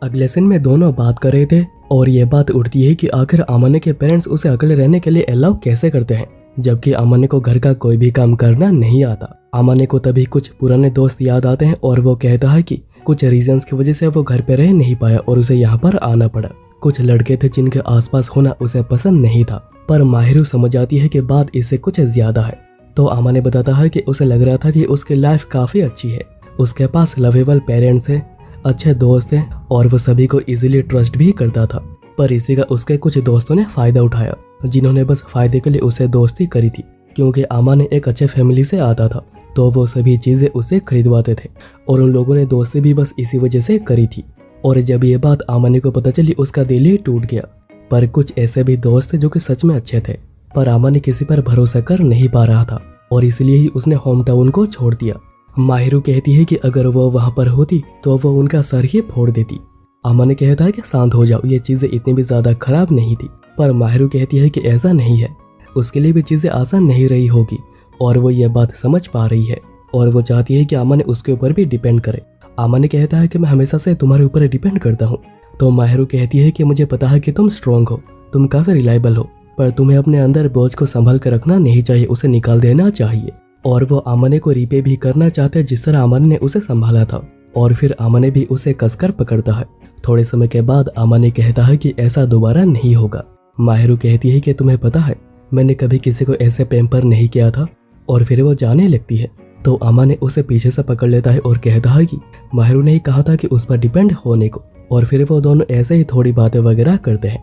अगले सीन में दोनों बात कर रहे थे और ये बात उठती है कि आखिर अमन के पेरेंट्स उसे अकेले रहने के लिए अलाउ कैसे करते हैं, जबकि अमन को घर का कोई भी काम करना नहीं आता। अमन को तभी कुछ पुराने दोस्त याद आते हैं और वो कहता है कि कुछ रीजंस की वजह से वो घर पे रह नहीं पाया और उसे यहाँ पर आना पड़ा। कुछ लड़के थे जिनके आसपास होना उसे पसंद नहीं था, पर माहिरू समझ आती है कि बात इससे कुछ ज्यादा है। तो अमन बताता है कि उसे लग रहा था कि उसकी लाइफ काफी अच्छी है, उसके पास लवेबल पेरेंट्स हैं, अच्छे दोस्त हैं और वो सभी को इजीली ट्रस्ट भी करता था। पर इसी का उसके कुछ दोस्तों ने फायदा उठाया, जिन्होंने बस फायदे के लिए उसे दोस्ती करी थी। क्योंकि अमन एक अच्छे फैमिली से आता था तो वो सभी चीजें उसे खरीदवाते थे और उन लोगों ने दोस्ती भी बस इसी वजह से करी थी। और जब ये बात अमन को पता चली उसका दिल ही टूट गया। पर कुछ ऐसे भी दोस्त थे जो कि सच में अच्छे थे, पर अमन किसी पर भरोसा कर नहीं पा रहा था और इसलिए ही उसने होम टाउन को छोड़ दिया। माहिरू कहती है कि अगर वो वहां पर होती तो वो उनका सर ही फोड़ देती। अमन कहता है कि शांत हो जाओ, ये चीजें इतनी भी ज्यादा खराब नहीं थी। पर माहिरू कहती है कि ऐसा नहीं है, उसके लिए भी चीजें आसान नहीं रही होगी और वो ये बात समझ पा रही है और वो चाहती है कि अमन उसके ऊपर भी डिपेंड करे। अमन कहता है कि मैं हमेशा से तुम्हारे ऊपर डिपेंड करता हूँ। तो माहिरू कहती है कि मुझे पता है कि तुम स्ट्रांग हो, तुम काफी रिलायबल हो, पर तुम्हें अपने अंदर बोझ को संभाल कर रखना नहीं चाहिए, उसे निकाल देना चाहिए। और वो अमन को रिपे भी करना चाहते हैं जिस तरह अमन ने उसे संभाला था। और फिर अमन भी उसे कसकर पकड़ता है। थोड़े समय के बाद अमन कहता है कि ऐसा दोबारा नहीं होगा। माहिरू कहती है कि तुम्हें पता है मैंने कभी किसी को ऐसे पैम्पर नहीं किया था। और फिर वो जाने लगती है तो अमन उसे पीछे से पकड़ लेता है और कहता है कि माहिरू ने ही कहा था कि उस पर डिपेंड होने को। और फिर वो दोनों ऐसे ही थोड़ी बातें वगैरह करते हैं।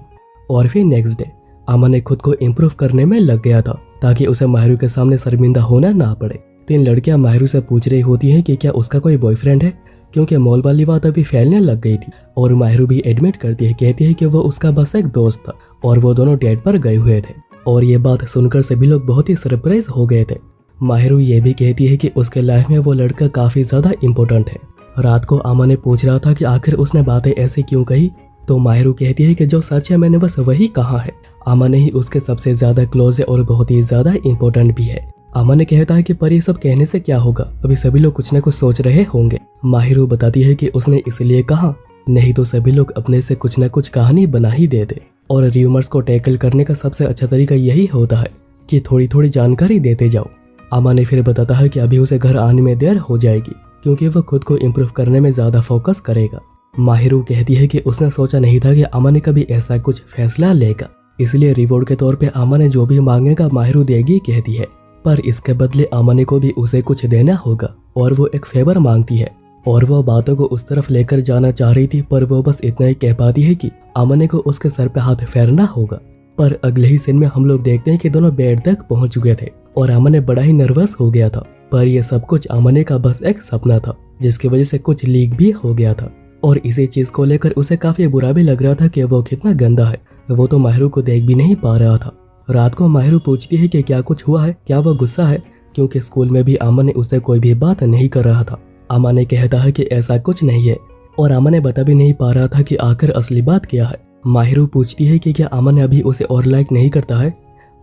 और फिर नेक्स्ट डे अमन खुद को इम्प्रूव करने में लग गया था ताकि उसे माहिरू के सामने शर्मिंदा होना ना पड़े। 3 लड़कियां माहिरू से पूछ रही होती हैं कि क्या उसका कोई बॉयफ्रेंड है, क्योंकि मॉल वाली बात अभी फैलने लग गई थी। और माहिरू भी एडमिट करती है, कहती है कि वो उसका बस एक दोस्त था और वो दोनों डेट पर गए हुए थे। और ये बात सुनकर सभी लोग बहुत ही सरप्राइज हो गए थे। माहिरू ये भी कहती है कि उसके लाइफ में वो लड़का काफी ज्यादा इम्पोर्टेंट है। रात को अमन पूछ रहा था कि आखिर उसने बातें ऐसे क्यों कही, तो माहिरू कहती है कि जो सच है मैंने बस वही कहा है। अमन ही उसके सबसे ज्यादा क्लोज है और बहुत ही ज्यादा इम्पोर्टेंट भी है। अमन कहता है कि पर ये सब कहने से क्या होगा, अभी सभी लोग कुछ न कुछ सोच रहे होंगे। माहिरू बताती है कि उसने इसलिए कहा, नहीं तो सभी लोग अपने से कुछ न कुछ कहानी बना ही देते। और र्यूमर्स को टैकल करने का सबसे अच्छा तरीका यही होता है कि थोड़ी थोड़ी जानकारी देते जाओ। अमन फिर बताता है कि अभी उसे घर आने में देर हो जाएगी क्योंकि वो खुद को इम्प्रूव करने में ज्यादा फोकस करेगा। माहिरू कहती है कि उसने सोचा नहीं था कि अमन कभी ऐसा कुछ फैसला लेगा, इसलिए रिवॉर्ड के तौर पे अमन जो भी मांगेगा माहिरू देगी कहती है। पर इसके बदले अमन को भी उसे कुछ देना होगा और वो एक फेवर मांगती है। और वो बातों को उस तरफ लेकर जाना चाह रही थी, पर वो बस इतना ही कह पाती है कि अमन को उसके सर पे हाथ फेरना होगा। पर अगले ही सीन में हम लोग देखते हैं कि दोनों बेड तक पहुंच चुके थे और अमन बड़ा ही नर्वस हो गया था। पर यह सब कुछ अमन का बस एक सपना था जिसकी वजह से कुछ लीक भी हो गया था और इसी चीज को लेकर उसे काफी बुरा भी लग रहा था कि वो कितना गंदा है। वो तो माहिरू को देख भी नहीं पा रहा था। रात को माहिरू पूछती है कि क्या कुछ हुआ है, क्या वो गुस्सा है, क्योंकि स्कूल में भी अमन उससे कोई भी बात नहीं कर रहा था। अमन कहता है कि ऐसा कुछ नहीं है और अमन बता भी नहीं पा रहा था कि आखिर असली बात क्या है। माहिरू पूछती है कि क्या अमन अभी उसे और लाइक नहीं करता है।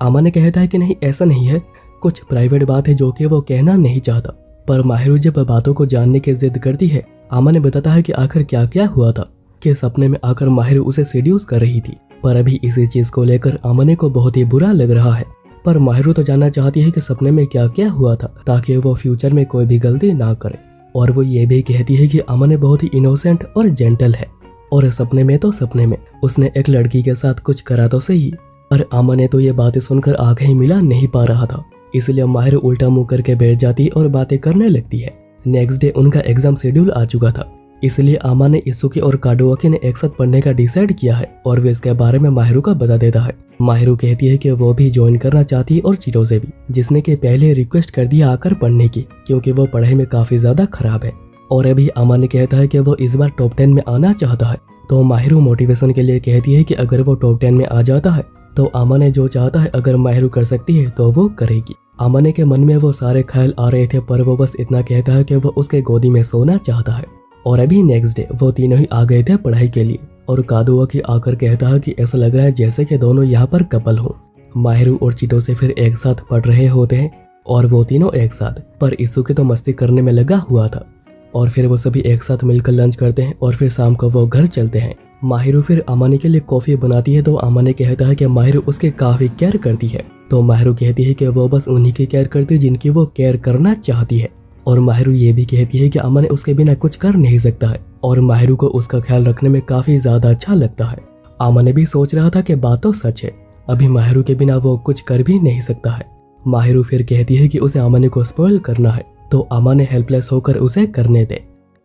अमन कहता है कि नहीं, ऐसा नहीं है, कुछ प्राइवेट बात है जो कि वो कहना नहीं चाहता। पर माहिरू जब बातों को जानने की जिद करती है, अमन बताता है कि आखिर क्या क्या हुआ था, कि सपने में आकर माहिरू उसे सीड्यूस कर रही थी। पर अभी इसी चीज को लेकर अमन को बहुत ही बुरा लग रहा है। पर माहिरू तो जानना चाहती है कि सपने में क्या क्या हुआ था ताकि वो फ्यूचर में कोई भी गलती ना करे। और वो ये भी कहती है कि अमन बहुत ही इनोसेंट और जेंटल है और सपने में उसने एक लड़की के साथ कुछ करा तो सही। पर अमन तो ये बातें सुनकर आंखें मिला नहीं पा रहा था, इसलिए माहिरू उल्टा मुंह करके बैठ जाती और बातें करने लगती है। नेक्स्ट डे उनका एग्जाम शेड्यूल आ चुका था, इसलिए अमन ने इसुकी और काडुआकी ने एक साथ पढ़ने का डिसाइड किया है और वे इसके बारे में माहिरू को बता देता है। माहिरू कहती है कि वो भी ज्वाइन करना चाहती है और चिरो से भी, जिसने के पहले रिक्वेस्ट कर दिया आकर पढ़ने की क्योंकि वो पढ़ाई में काफी ज्यादा खराब है। और अभी अमन कहता है कि वो इस बार टॉप 10 में आना चाहता है, तो माहिरू मोटिवेशन के लिए कहती है कि अगर वो टॉप 10 में आ जाता है तो अमन जो चाहता है अगर माहिरू कर सकती है तो वो करेगी। अमन के मन में वो सारे ख्याल आ रहे थे, पर वो बस इतना कहता है कि वो उसके गोदी में सोना चाहता है। और अभी नेक्स्ट डे वो तीनों ही आ गए थे पढ़ाई के लिए और कादुआकी आकर कहता है कि ऐसा लग रहा है जैसे कि दोनों यहाँ पर कपल हो। माहिरू और चिटोसे फिर एक साथ पढ़ रहे होते हैं और वो तीनों एक साथ, पर इत्सुकी तो मस्ती करने में लगा हुआ था। और फिर वो सभी एक साथ मिलकर लंच करते हैं और फिर शाम को वो घर चलते हैं। माहिरू फिर अमाने के लिए कॉफी बनाती है तो अमाने कहता है कि माहिरू उसके काफी केयर करती है। तो माहिरू कहती है कि वो बस उन्हीं की केयर करती है जिनकी वो केयर करना चाहती है। और माहिरू ये भी कहती है कि अमाने उसके बिना कुछ कर नहीं सकता है और माहिरू को उसका ख्याल रखने में काफी ज्यादा अच्छा लगता है। अमाने भी सोच रहा था कि बात तो सच है, अभी माहिरू के बिना वो कुछ कर भी नहीं सकता है। माहिरू फिर कहती है कि उसे अमाने को स्पॉइल करना है तो अमाने हेल्पलेस होकर उसे करने दे।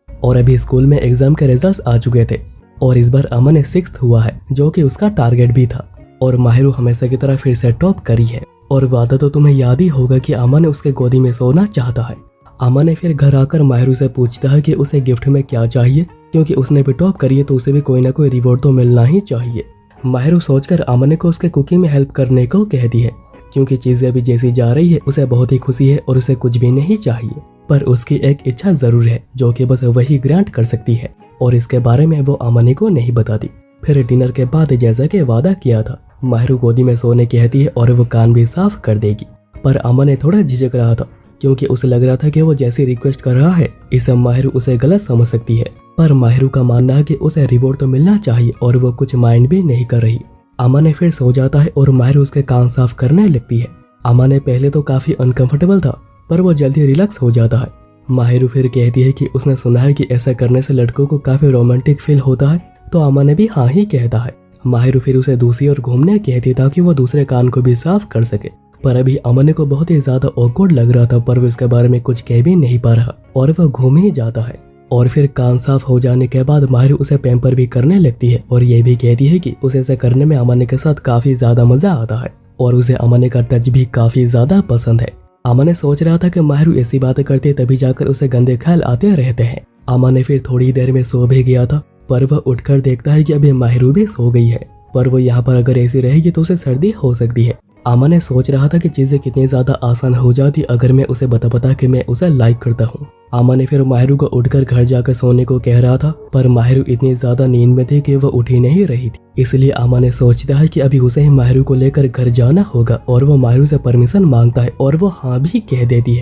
और अभी स्कूल में एग्जाम के रिजल्ट्स आ चुके थे और इस बार अमाने 6th हुआ है जो कि उसका टारगेट भी था। और माहिरू हमेशा की तरह फिर से टॉप करी है। और वादा तो तुम्हें याद ही होगा कि अमाने उसके गोदी में सोना चाहता है। अमाने फिर घर आकर माहिरू से पूछता है कि उसे गिफ्ट में क्या चाहिए, क्योंकि उसने भी टॉप करी है तो उसे भी कोई ना कोई रिवॉर्ड तो मिलना ही चाहिए। माहिरू सोचकर अमाने को उसके कुकिंग में हेल्प करने को कहती है, क्योंकि चीजें अभी जैसी जा रही है उसे बहुत ही खुशी है और उसे कुछ भी नहीं चाहिए। पर उसकी एक इच्छा जरूर है जो कि बस वही ग्रांट कर सकती है और इसके बारे में वो अमाने को नहीं बताती। फिर डिनर के बाद जैसा कि वादा किया था माहिरू गोदी में सोने कहती है और वो कान भी साफ कर देगी। पर अमाने थोड़ा झिझक रहा था क्योंकि उसे लग रहा था कि वो जैसी रिक्वेस्ट कर रहा है इसे माहिरू उसे गलत समझ सकती है। पर माहिरू का मानना है कि उसे रिवॉर्ड तो मिलना चाहिए और वो कुछ माइंड भी नहीं कर रही। अमाने फिर सो जाता है और माहिरू उसके कान साफ करने लगती है। अमाने पहले तो काफी अनकंफर्टेबल था पर वो जल्दी रिलैक्स हो जाता है। माहिरू फिर कहती है कि उसने सुना है कि ऐसा करने से लड़कों को काफी रोमांटिक फील होता है तो अमाने भी हाँ ही कहता है। माहिरू फिर उसे दूसरी ओर घूमने कहती ताकि वो दूसरे कान को भी साफ कर सके। पर अभी अमाने को बहुत ही ज्यादा ऑकवर्ड लग रहा था पर वो इसके बारे में कुछ कह भी नहीं पा रहा और वह घूम ही जाता है। और फिर कान साफ हो जाने के बाद माहिरू उसे पैम्पर भी करने लगती है और ये भी कहती है कि उसे ऐसा करने में अमाने के साथ काफी ज्यादा मजा आता है और उसे अमाने का टच भी काफी ज्यादा पसंद है। अमाने सोच रहा था कि माहिरू ऐसी बातें करती है तभी जाकर उसे गंदे ख्याल आते रहते हैं। अमाने फिर थोड़ी देर में सो भी गया था पर वह उठकर देखता है कि अभी माहिरू भी सो गई है। पर वो यहाँ पर अगर ऐसी रहेगी तो उसे सर्दी हो सकती है। अमाने सोच रहा था कि चीजें कितनी ज्यादा आसान हो जाती अगर मैं उसे बता कि मैं उसे लाइक करता हूँ। अमाने फिर माहिरू को उठकर घर जाकर सोने को कह रहा था पर माहिरू इतनी ज्यादा नींद में थी कि वह उठ ही नहीं रही थी। इसलिए अमाने सोचता है कि अभी उसे ही माहिरू को लेकर घर जाना होगा और वो माहिरू से परमिशन मांगता है और वो हाँ भी कह देती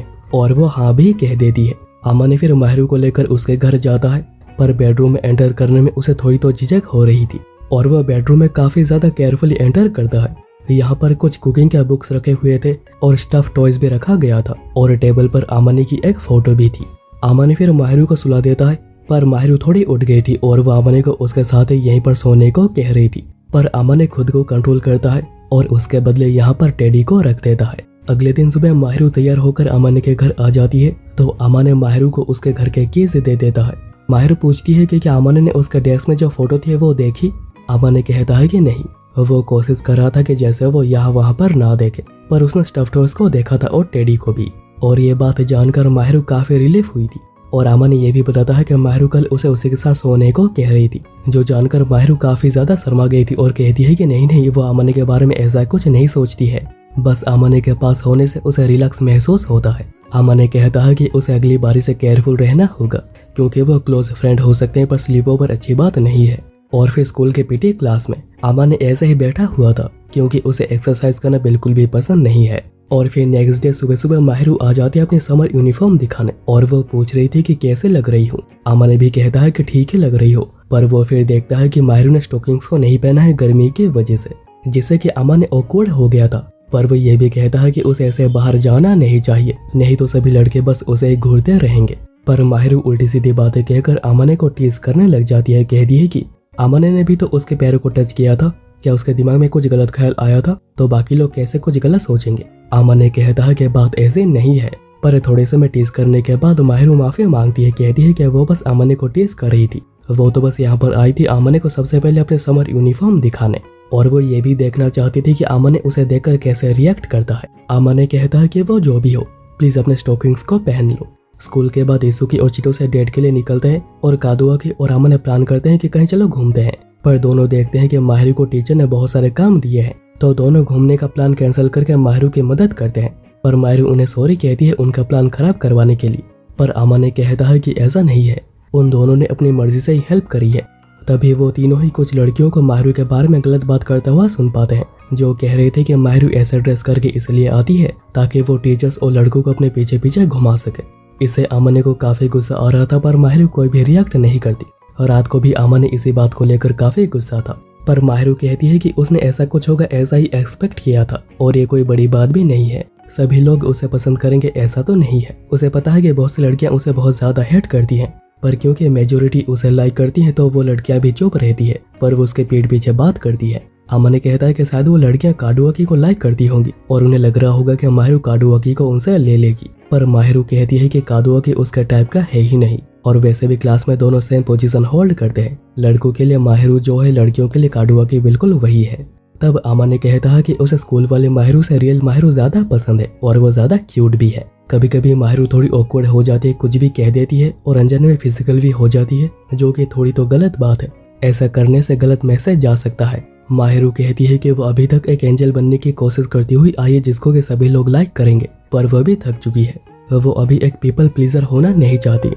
है। अमाने फिर माहिरू को लेकर उसके घर जाता है पर बेडरूम में एंटर करने में उसे थोड़ी तो झिझक हो रही थी और वह बेडरूम में काफी ज्यादा केयरफुली एंटर करता है। यहाँ पर कुछ कुकिंग के बुक्स रखे हुए थे और स्टफ टॉयज भी रखा गया था और टेबल पर अमाने की एक फोटो भी थी। अमाने फिर माहिरू को सुला देता है पर माहिरू थोड़ी उठ गई थी और वह अमाने को उसके साथ यहीं पर सोने को कह रही थी। पर अमाने खुद को कंट्रोल करता है और उसके बदले यहाँ पर टेडी को रख देता है। अगले दिन सुबह माहिरू तैयार होकर अमाने के घर आ जाती है तो अमाने माहिरू को उसके घर के कीज दे देता है। माहिरू पूछती है कि क्या अमाने ने उसके डेस्क में जो फोटो थी वो देखी। अमाने कहता है कि नहीं, वो कोशिश कर रहा था कि जैसे वो यहाँ वहाँ पर ना देखे पर उसने स्टफ टॉयज को देखा था और टेडी को भी। और ये बात जानकर माहिरू काफी रिलीफ हुई थी और अमाने ये भी बताता है कि माहिरू कल उसे उसी के साथ सोने को कह रही थी, जो जानकर माहिरू काफी ज्यादा शर्मा गई थी और कहती है कि नहीं वो अमाने के बारे में ऐसा कुछ नहीं सोचती है, बस अमाने के पास होने से उसे रिलैक्स महसूस होता है। अमाने कहता है कि उसे अगली बारी से केयरफुल रहना होगा क्योंकि वो क्लोज फ्रेंड हो सकते हैं पर स्लीप ओवर अच्छी बात नहीं है। और फिर स्कूल के पीटी क्लास में अमाने ऐसे ही बैठा हुआ था क्योंकि उसे एक्सरसाइज करना बिल्कुल भी पसंद नहीं है। और फिर नेक्स्ट डे सुबह सुबह माहिरू आ जाती है अपनी समर यूनिफॉर्म दिखाने और वो पूछ रही थी कि कैसे लग रही हूँ। अमाने भी कहता है कि ठीक ही लग रही हो पर वो फिर देखता है कि माहिरू ने स्टॉकिंग्स को नहीं पहना है गर्मी की वजह से, जिससे कि अमाने ऑकवर्ड हो गया था। पर वो ये भी कहता है कि उसे ऐसे बाहर जाना नहीं चाहिए, नहीं तो सभी लड़के बस उसे घूरते रहेंगे। पर माहिरू उल्टी सीधी बातें कहकर अमाने को टीज करने लग जाती है। कहती है कि अमाने ने भी तो उसके पैरों को टच किया था, क्या उसके दिमाग में कुछ गलत ख्याल आया था तो बाकी लोग कैसे कुछ गलत सोचेंगे। अमाने कहता है कि बात ऐसे नहीं है। पर थोड़े समय टीज करने के बाद माहिरू माफी मांगती है। कहती है कि वो बस अमाने को टीज कर रही थी, वो तो बस यहाँ पर आई थी अमाने को सबसे पहले अपने समर यूनिफॉर्म दिखाने और वो ये भी देखना चाहती थी कि अमाने उसे देखकर कैसे रिएक्ट करता है। अमाने कहता है कि वो जो भी हो प्लीज अपने स्टॉकिंग्स को पहन लो। स्कूल के बाद इत्सुकी और चिटोसे डेट के लिए निकलते हैं और कादुआकी और अमाने प्लान करते हैं कि कहीं चलो घूमते हैं। पर दोनों देखते हैं कि माहिरू को टीचर ने बहुत सारे काम दिए हैं तो दोनों घूमने का प्लान कैंसिल करके माहिरू की मदद करते हैं। पर माहिरू उन्हें सॉरी कहती है उनका प्लान खराब करवाने के लिए। पर अमाने कहता है कि ऐसा नहीं है, उन दोनों ने अपनी मर्जी से ही हेल्प करी है। तभी वो तीनों ही कुछ लड़कियों को माहिरू के बारे में गलत बात करता हुआ सुन पाते हैं, जो कह रहे थे कि माहिरू ऐसा ड्रेस करके इसलिए आती है ताकि वो टीचर्स और लड़कों को अपने पीछे पीछे घुमा सके। इससे आमने को काफी गुस्सा आ रहा था, पर माहिरू कोई भी रिएक्ट नहीं करती। रात को भी आमने इसी बात को लेकर काफी गुस्सा था, पर माहिरू कहती है कि उसने ऐसा कुछ होगा ऐसा ही एक्सपेक्ट किया था और ये कोई बड़ी बात भी नहीं है। सभी लोग उसे पसंद करेंगे ऐसा तो नहीं है। उसे पता है कि बहुत सी लड़कियां उसे बहुत ज्यादा हेट करती हैं, पर क्योंकि मेजोरिटी उसे लाइक करती है तो वो लड़कियां भी चुप रहती है, पर वो उसके पीठ पीछे बात करती है। आमने कहता है कि शायद वो लड़कियां काडुआकी को लाइक करती होंगी और उन्हें लग रहा होगा कि माहिरू काडुआकी को उनसे ले लेगी, पर माहिरू कहती है कि काडुआकी उसके टाइप का है ही नहीं और वैसे भी क्लास में दोनों सेम पोजीशन होल्ड करते हैं। लड़कों के लिए माहिरू जो है, लड़कियों के लिए काडुआकी बिल्कुल वही है। तब आमने कहता है कि उसे स्कूल वाले माहिरू से रियल माहिरू ज्यादा पसंद है और वो ज्यादा क्यूट भी है। कभी कभी माहिरू थोड़ी ऑकवर्ड हो जाती है, कुछ भी कह देती है और अनजाने में फिजिकल भी हो जाती है, जो कि थोड़ी तो गलत बात है। ऐसा करने से गलत मैसेज जा सकता है। माहिरू कहती है कि वो अभी तक एक एंजल बनने की कोशिश करती हुई आई है जिसको कि सभी लोग लाइक करेंगे, पर वह भी थक चुकी है। वो अभी एक पीपल प्लीजर होना नहीं चाहती।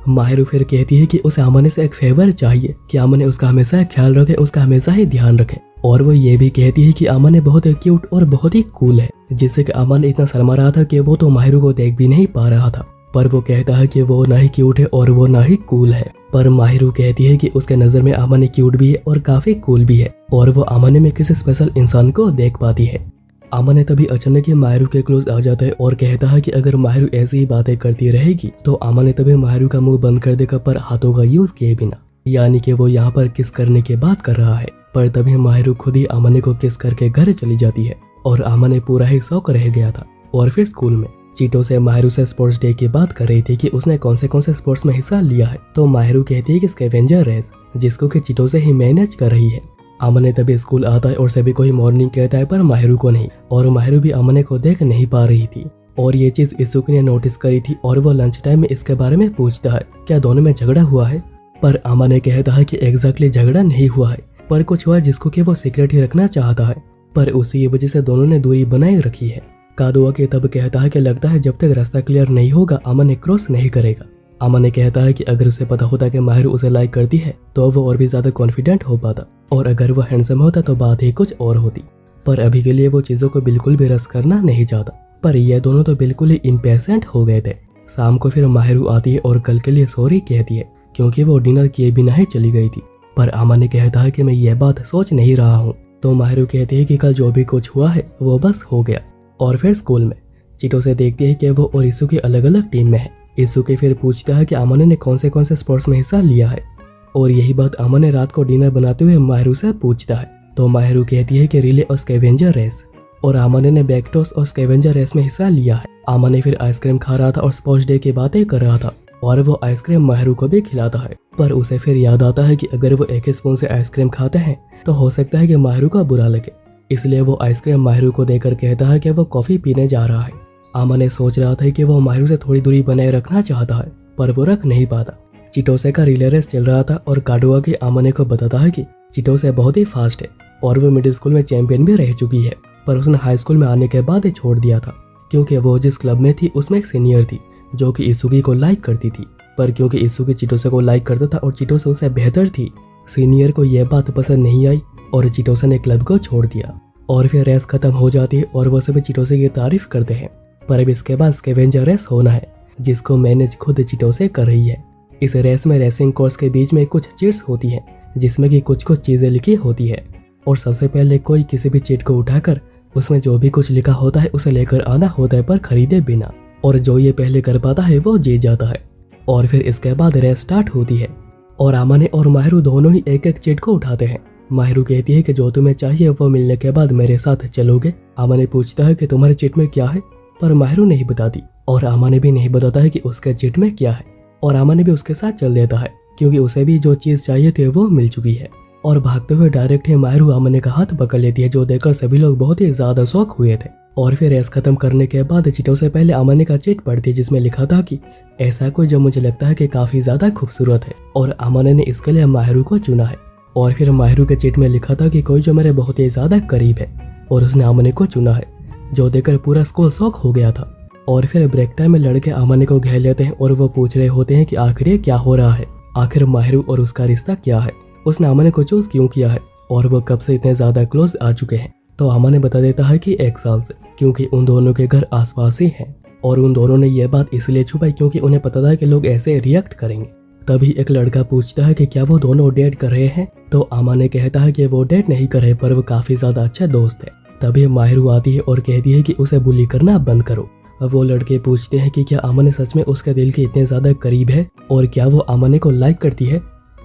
माहिरू फिर कहती है कि उसे आमने से एक फेवर चाहिए कि आमने उसका हमेशा ख्याल रखे, उसका हमेशा ही ध्यान रखे। और वो ये भी कहती है कि आमने बहुत क्यूट और बहुत ही कूल है, जिससे कि आमने इतना शर्मा रहा था कि वो तो माहिरू को देख भी नहीं पा रहा था। पर वो कहता है कि वो ना ही क्यूट है और वो ना ही कूल है। पर माहिरू कहती है कि उसके नजर में आमने क्यूट भी है और काफी कूल भी है और वो आमने में किसी स्पेशल इंसान को देख पाती है। आमने तभी अचानक ही माहिरू के क्लोज आ जाता है और कहता है कि अगर माहिरू ऐसी ही बातें करती रहेगी तो आमने तभी माहिरू का मुंह बंद कर देगा, पर हाथों का यूज किए बिना, यानी कि वो यहाँ पर किस करने की बात कर रहा है। पर तभी माहिरू खुद ही आमने को किस करके घर चली जाती है और आमने पूरा ही शौक रह गया था। और फिर स्कूल में चीटो से माहिरू से स्पोर्ट्स डे की बात कर रही थी कि उसने कौन से स्पोर्ट्स में हिस्सा लिया है, तो माहिरू कहती है कि स्कैवेंजर रेस, जिसको कि चीटो से ही मैनेज कर रही है। आमने तभी स्कूल आता है और सभी को ही मॉर्निंग कहता है, पर माहिरू को नहीं, और माहिरू भी आमने को देख नहीं पा रही थी। और ये चीज इसुकी ने नोटिस करी थी और वो लंच टाइम में इसके बारे में पूछता है, क्या दोनों में झगड़ा हुआ है? पर आमने कहता है कि एग्जैक्टली झगड़ा नहीं हुआ है, पर कुछ हुआ जिसको कि वो सीक्रेट ही रखना चाहता है, पर उसी वजह से दोनों ने दूरी बनाए रखी है। कादुआकी तब कहता है कि लगता है जब तक रास्ता क्लियर नहीं होगा आमने क्रॉस नहीं करेगा। आमने कहता है कि अगर उसे पता होता कि माहिरू उसे लाइक करती है तो वो और भी ज्यादा कॉन्फिडेंट हो पाता, और अगर वो हैंडसम होता तो बात ही कुछ और होती। पर अभी के लिए वो चीजों को बिल्कुल भी रस करना नहीं चाहता। पर ये दोनों तो बिल्कुल ही इम्पेशेंट हो गए थे। शाम को फिर माहिरू आती है और कल के लिए सॉरी कहती है क्योंकि वो डिनर किए बिना ही चली गई थी। पर आमने कहता है कि मैं ये बात सोच नहीं रहा हूँ, तो माहिरू कहती है कि कल जो भी कुछ हुआ है वो बस हो गया। और फिर स्कूल में चीटो से देखती है कि वो और इसुकी अलग अलग टीम में है। इसुकी फिर पूछता है कि आमने ने कौन से स्पोर्ट्स में हिस्सा लिया है, और यही बात आमने रात को डिनर बनाते हुए माहिरू से पूछता है। तो माहिरू कहती है कि रिले और स्कैवेंजर रेस, और आमने ने बैकटॉस और स्कैवेंजर रेस में हिस्सा लिया है। आमने फिर आइसक्रीम खा रहा था और स्पोर्ट्स डे की बातें कर रहा था, और वो आइसक्रीम माहिरू को भी खिलाता है। पर उसे फिर याद आता है कि अगर वो एक ही स्पून से आइसक्रीम खाते हैं तो हो सकता है कि माहिरू को बुरा लगे, इसलिए वो आइसक्रीम माहिरू को देकर कहता है कि वो कॉफी पीने जा रहा है। आमने सोच रहा था कि वो माहिरू से थोड़ी दूरी बनाए रखना चाहता है, पर वो रख नहीं पाता। चिटोसे का रिले रेस चल रहा था और काडुआकी आमने को बताता है कि चिटोसे बहुत ही फास्ट है और वो मिडिल स्कूल में चैंपियन भी रह चुकी है, पर उसने हाई स्कूल में आने के बाद ही छोड़ दिया था क्योंकि वो जिस क्लब में थी उसमें एक सीनियर थी जो कि इसुकी को लाइक करती थी। पर क्योंकि इसुकी चिटोसे को लाइक करता था और चिटोसे उससे बेहतर थी, सीनियर को यह बात पसंद नहीं आई और चिटोसे ने क्लब को छोड़ दिया। और फिर रेस खत्म हो जाती है और वो सभी चिटोसे की तारीफ करते हैं। पर अब इसके बाद स्कैवेंजर रेस होना है, जिसको मैनेज खुद चिटोसे कर रही है। इस रेस में रेसिंग कोर्स के बीच में कुछ चीट्स होती हैं जिसमें कि कुछ चीजें लिखी होती है, और सबसे पहले कोई किसी भी चीट को उठाकर उसमें जो भी कुछ लिखा होता है उसे लेकर आना होता है, पर खरीदे बिना, और जो ये पहले कर पाता है वो जीत जाता है। और फिर इसके बाद रेस स्टार्ट होती है और आमने और माहिरू दोनों ही एक एक चीट को उठाते हैं। माहिरू कहती है कि जो तुम्हें चाहिए वो मिलने के बाद मेरे साथ चलोगे। आमने पूछता है कि तुम्हारे चिट में क्या है, पर माहिरू नहीं बताती और आमने भी नहीं बताता है कि उसके चिट में क्या है, और आमने भी उसके साथ चल देता है क्योंकि उसे भी जो चीज चाहिए थी वो मिल चुकी है। और भागते हुए डायरेक्ट ही माहिरू आमने का हाथ पकड़ लेती है, जो देखकर सभी लोग बहुत ही ज्यादा शौक हुए थे। और फिर रेस खत्म करने के बाद चिटों से पहले आमने का चिट पढ़ती है जिसमें लिखा था कि ऐसा कोई जो मुझे लगता है कि काफी ज्यादा खूबसूरत है, और आमने ने इसके लिए माहिरू को चुना है। और फिर माहिरू के चिट में लिखा था कि कोई जो मेरे बहुत ही ज्यादा करीब है, और उसने आमने को चुना है, जो देखकर पूरा स्कूल शौक हो गया था। और फिर ब्रेक टाइम में लड़के आमने को घेर लेते हैं और वो पूछ रहे होते हैं कि आखिर ये क्या हो रहा है, आखिर माहिरू और उसका रिश्ता क्या है, उसने आमने को चूज क्यों किया है, और वो कब से इतने ज्यादा क्लोज आ चुके हैं। तो आमाने बता देता है कि 1 साल से, क्योंकि उन दोनों के घर आसपास ही हैं और उन दोनों ने यह बात इसलिए छुपाई क्योंकि उन्हें पता था कि लोग ऐसे रिएक्ट करेंगे। तभी एक लड़का पूछता है कि क्या वो दोनों डेट कर रहे हैं, तो आमाने कहता है कि वो डेट नहीं कर रहे पर वो काफी ज्यादा अच्छे दोस्त है। तभी माहिरू आती है और कहती है कि उसे बुली करना बंद करो। अब वो लड़के पूछते हैं कि क्या आमाने सच में उसके दिल के इतने ज्यादा करीब है और क्या वो आमाने को लाइक करती है,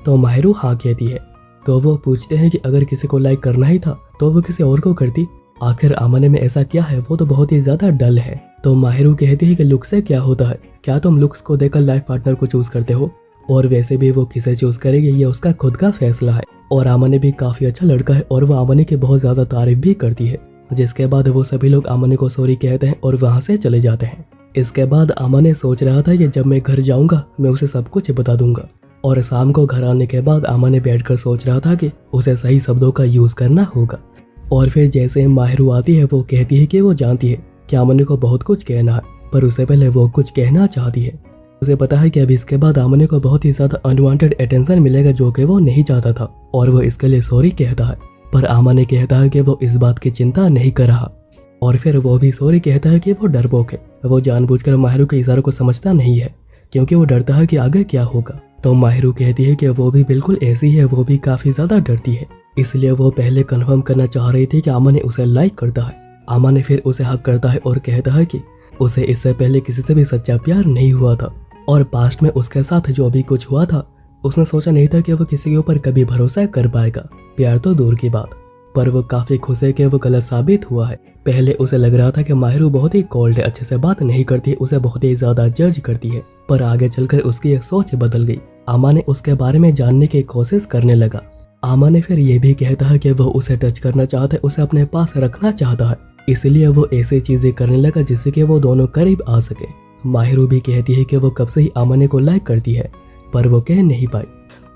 तो माहिरू हाँ कहती है। तो वो पूछते हैं कि अगर किसी को लाइक करना ही था तो वो किसी और को करती, आखिर आमाने में ऐसा क्या है, वो तो बहुत ही ज्यादा डल है। तो माहिरू कहती है कि लुक्स से क्या होता है, क्या तुम लुक्स को देखकर लाइफ पार्टनर को चूज करते हो, और वैसे भी वो किसे चूज करेगी ये उसका खुद का फैसला है। और आमाने भी काफी अच्छा लड़का है और वो आमाने की बहुत ज्यादा तारीफ भी करती है। जिसके बाद वो सभी लोग आमाने को सॉरी कहते हैं और वहाँ से चले जाते हैं। इसके बाद आमाने सोच रहा था कि जब मैं घर जाऊंगा मैं उसे सब कुछ बता दूंगा, और शाम को घर आने के बाद आमाने बैठकर सोच रहा था कि उसे सही शब्दों का यूज करना होगा। और फिर जैसे माहिरू आती है वो कहती है कि वो जानती है कि आमाने को बहुत कुछ कहना है, पर उससे पहले वो कुछ कहना चाहती है। उसे पता है कि अब इसके बाद आमाने को बहुत ही ज्यादा अनवांटेड अटेंशन मिलेगा जो कि वो नहीं चाहता था, और वो इसके लिए सॉरी कहता है। पर आमाने कहता है कि वो इस बात की चिंता नहीं कर रहा, और फिर वो भी सॉरी कहता है कि वो डरपोक है। वो जानबूझकर माहिरू के इशारों को समझता नहीं है क्योंकि वो डरता है कि आगे क्या होगा। तो माहिरू कहती है कि वो भी बिल्कुल ऐसी है, वो भी काफी ज्यादा डरती है, इसलिए वो पहले कंफर्म करना चाह रही थी कि आमाने उसे लाइक करता है। आमाने फिर उसे हक करता है और कहता है कि उसे इससे पहले किसी से भी सच्चा प्यार नहीं हुआ था, और पास्ट में उसके साथ जो भी कुछ हुआ था उसने सोचा नहीं था कि वो किसी के ऊपर कभी भरोसा कर पाएगा, प्यार तो दूर की बात। पर वो काफी खुश है कि वो गलत साबित हुआ है। पहले उसे लग रहा था कि माहिरू बहुत ही कोल्ड है, अच्छे से बात नहीं करती, उसे बहुत ही ज्यादा जज करती है, पर आगे चलकर उसकी ये सोच बदल गई। आमाने उसके बारे में जानने की कोशिश करने लगा। आमाने फिर ये भी कहता है कि वो उसे टच करना चाहता है, उसे अपने पास रखना चाहता है, इसलिए वो ऐसी चीजें करने लगा जिससे कि वो दोनों करीब आ सके। माहिरू भी कहती है कि वो कब से ही आमाने को लाइक करती है, पर वो कह नहीं पाई,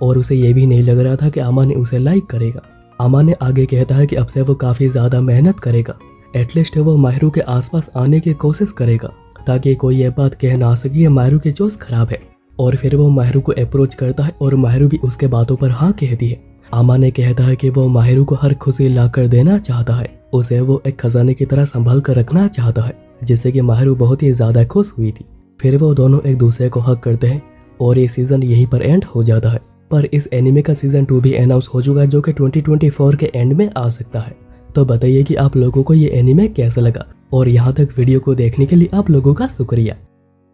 और उसे ये भी नहीं लग रहा था कि आमाने उसे लाइक करेगा। आमाने आगे कहता है कि अब से वो काफी ज्यादा मेहनत करेगा, एटलीस्ट वो माहिरू के आसपास आने की कोशिश करेगा ताकि कोई ये बात कह ना सके कि माहिरू की जोश खराब है। और फिर वो माहिरू को अप्रोच करता है और माहिरू भी उसके बातों पर हाँ कहती है। आमाने कहता है कि वो माहिरू को हर खुशी ला कर देना चाहता है, उसे वो एक खजाने की तरह संभाल कर रखना चाहता है, जिससे कि माहिरू बहुत ही ज्यादा खुश हुई थी। फिर वो दोनों एक दूसरे को हक करते हैं और ये सीजन यहीं पर एंड हो जाता है। पर इस एनिमे का सीजन 2 भी अनाउंस हो चुका है जो कि 2024 के एंड में आ सकता है। तो बताइए कि आप लोगों को ये एनिमे कैसा लगा, और यहाँ तक वीडियो को देखने के लिए आप लोगों का शुक्रिया।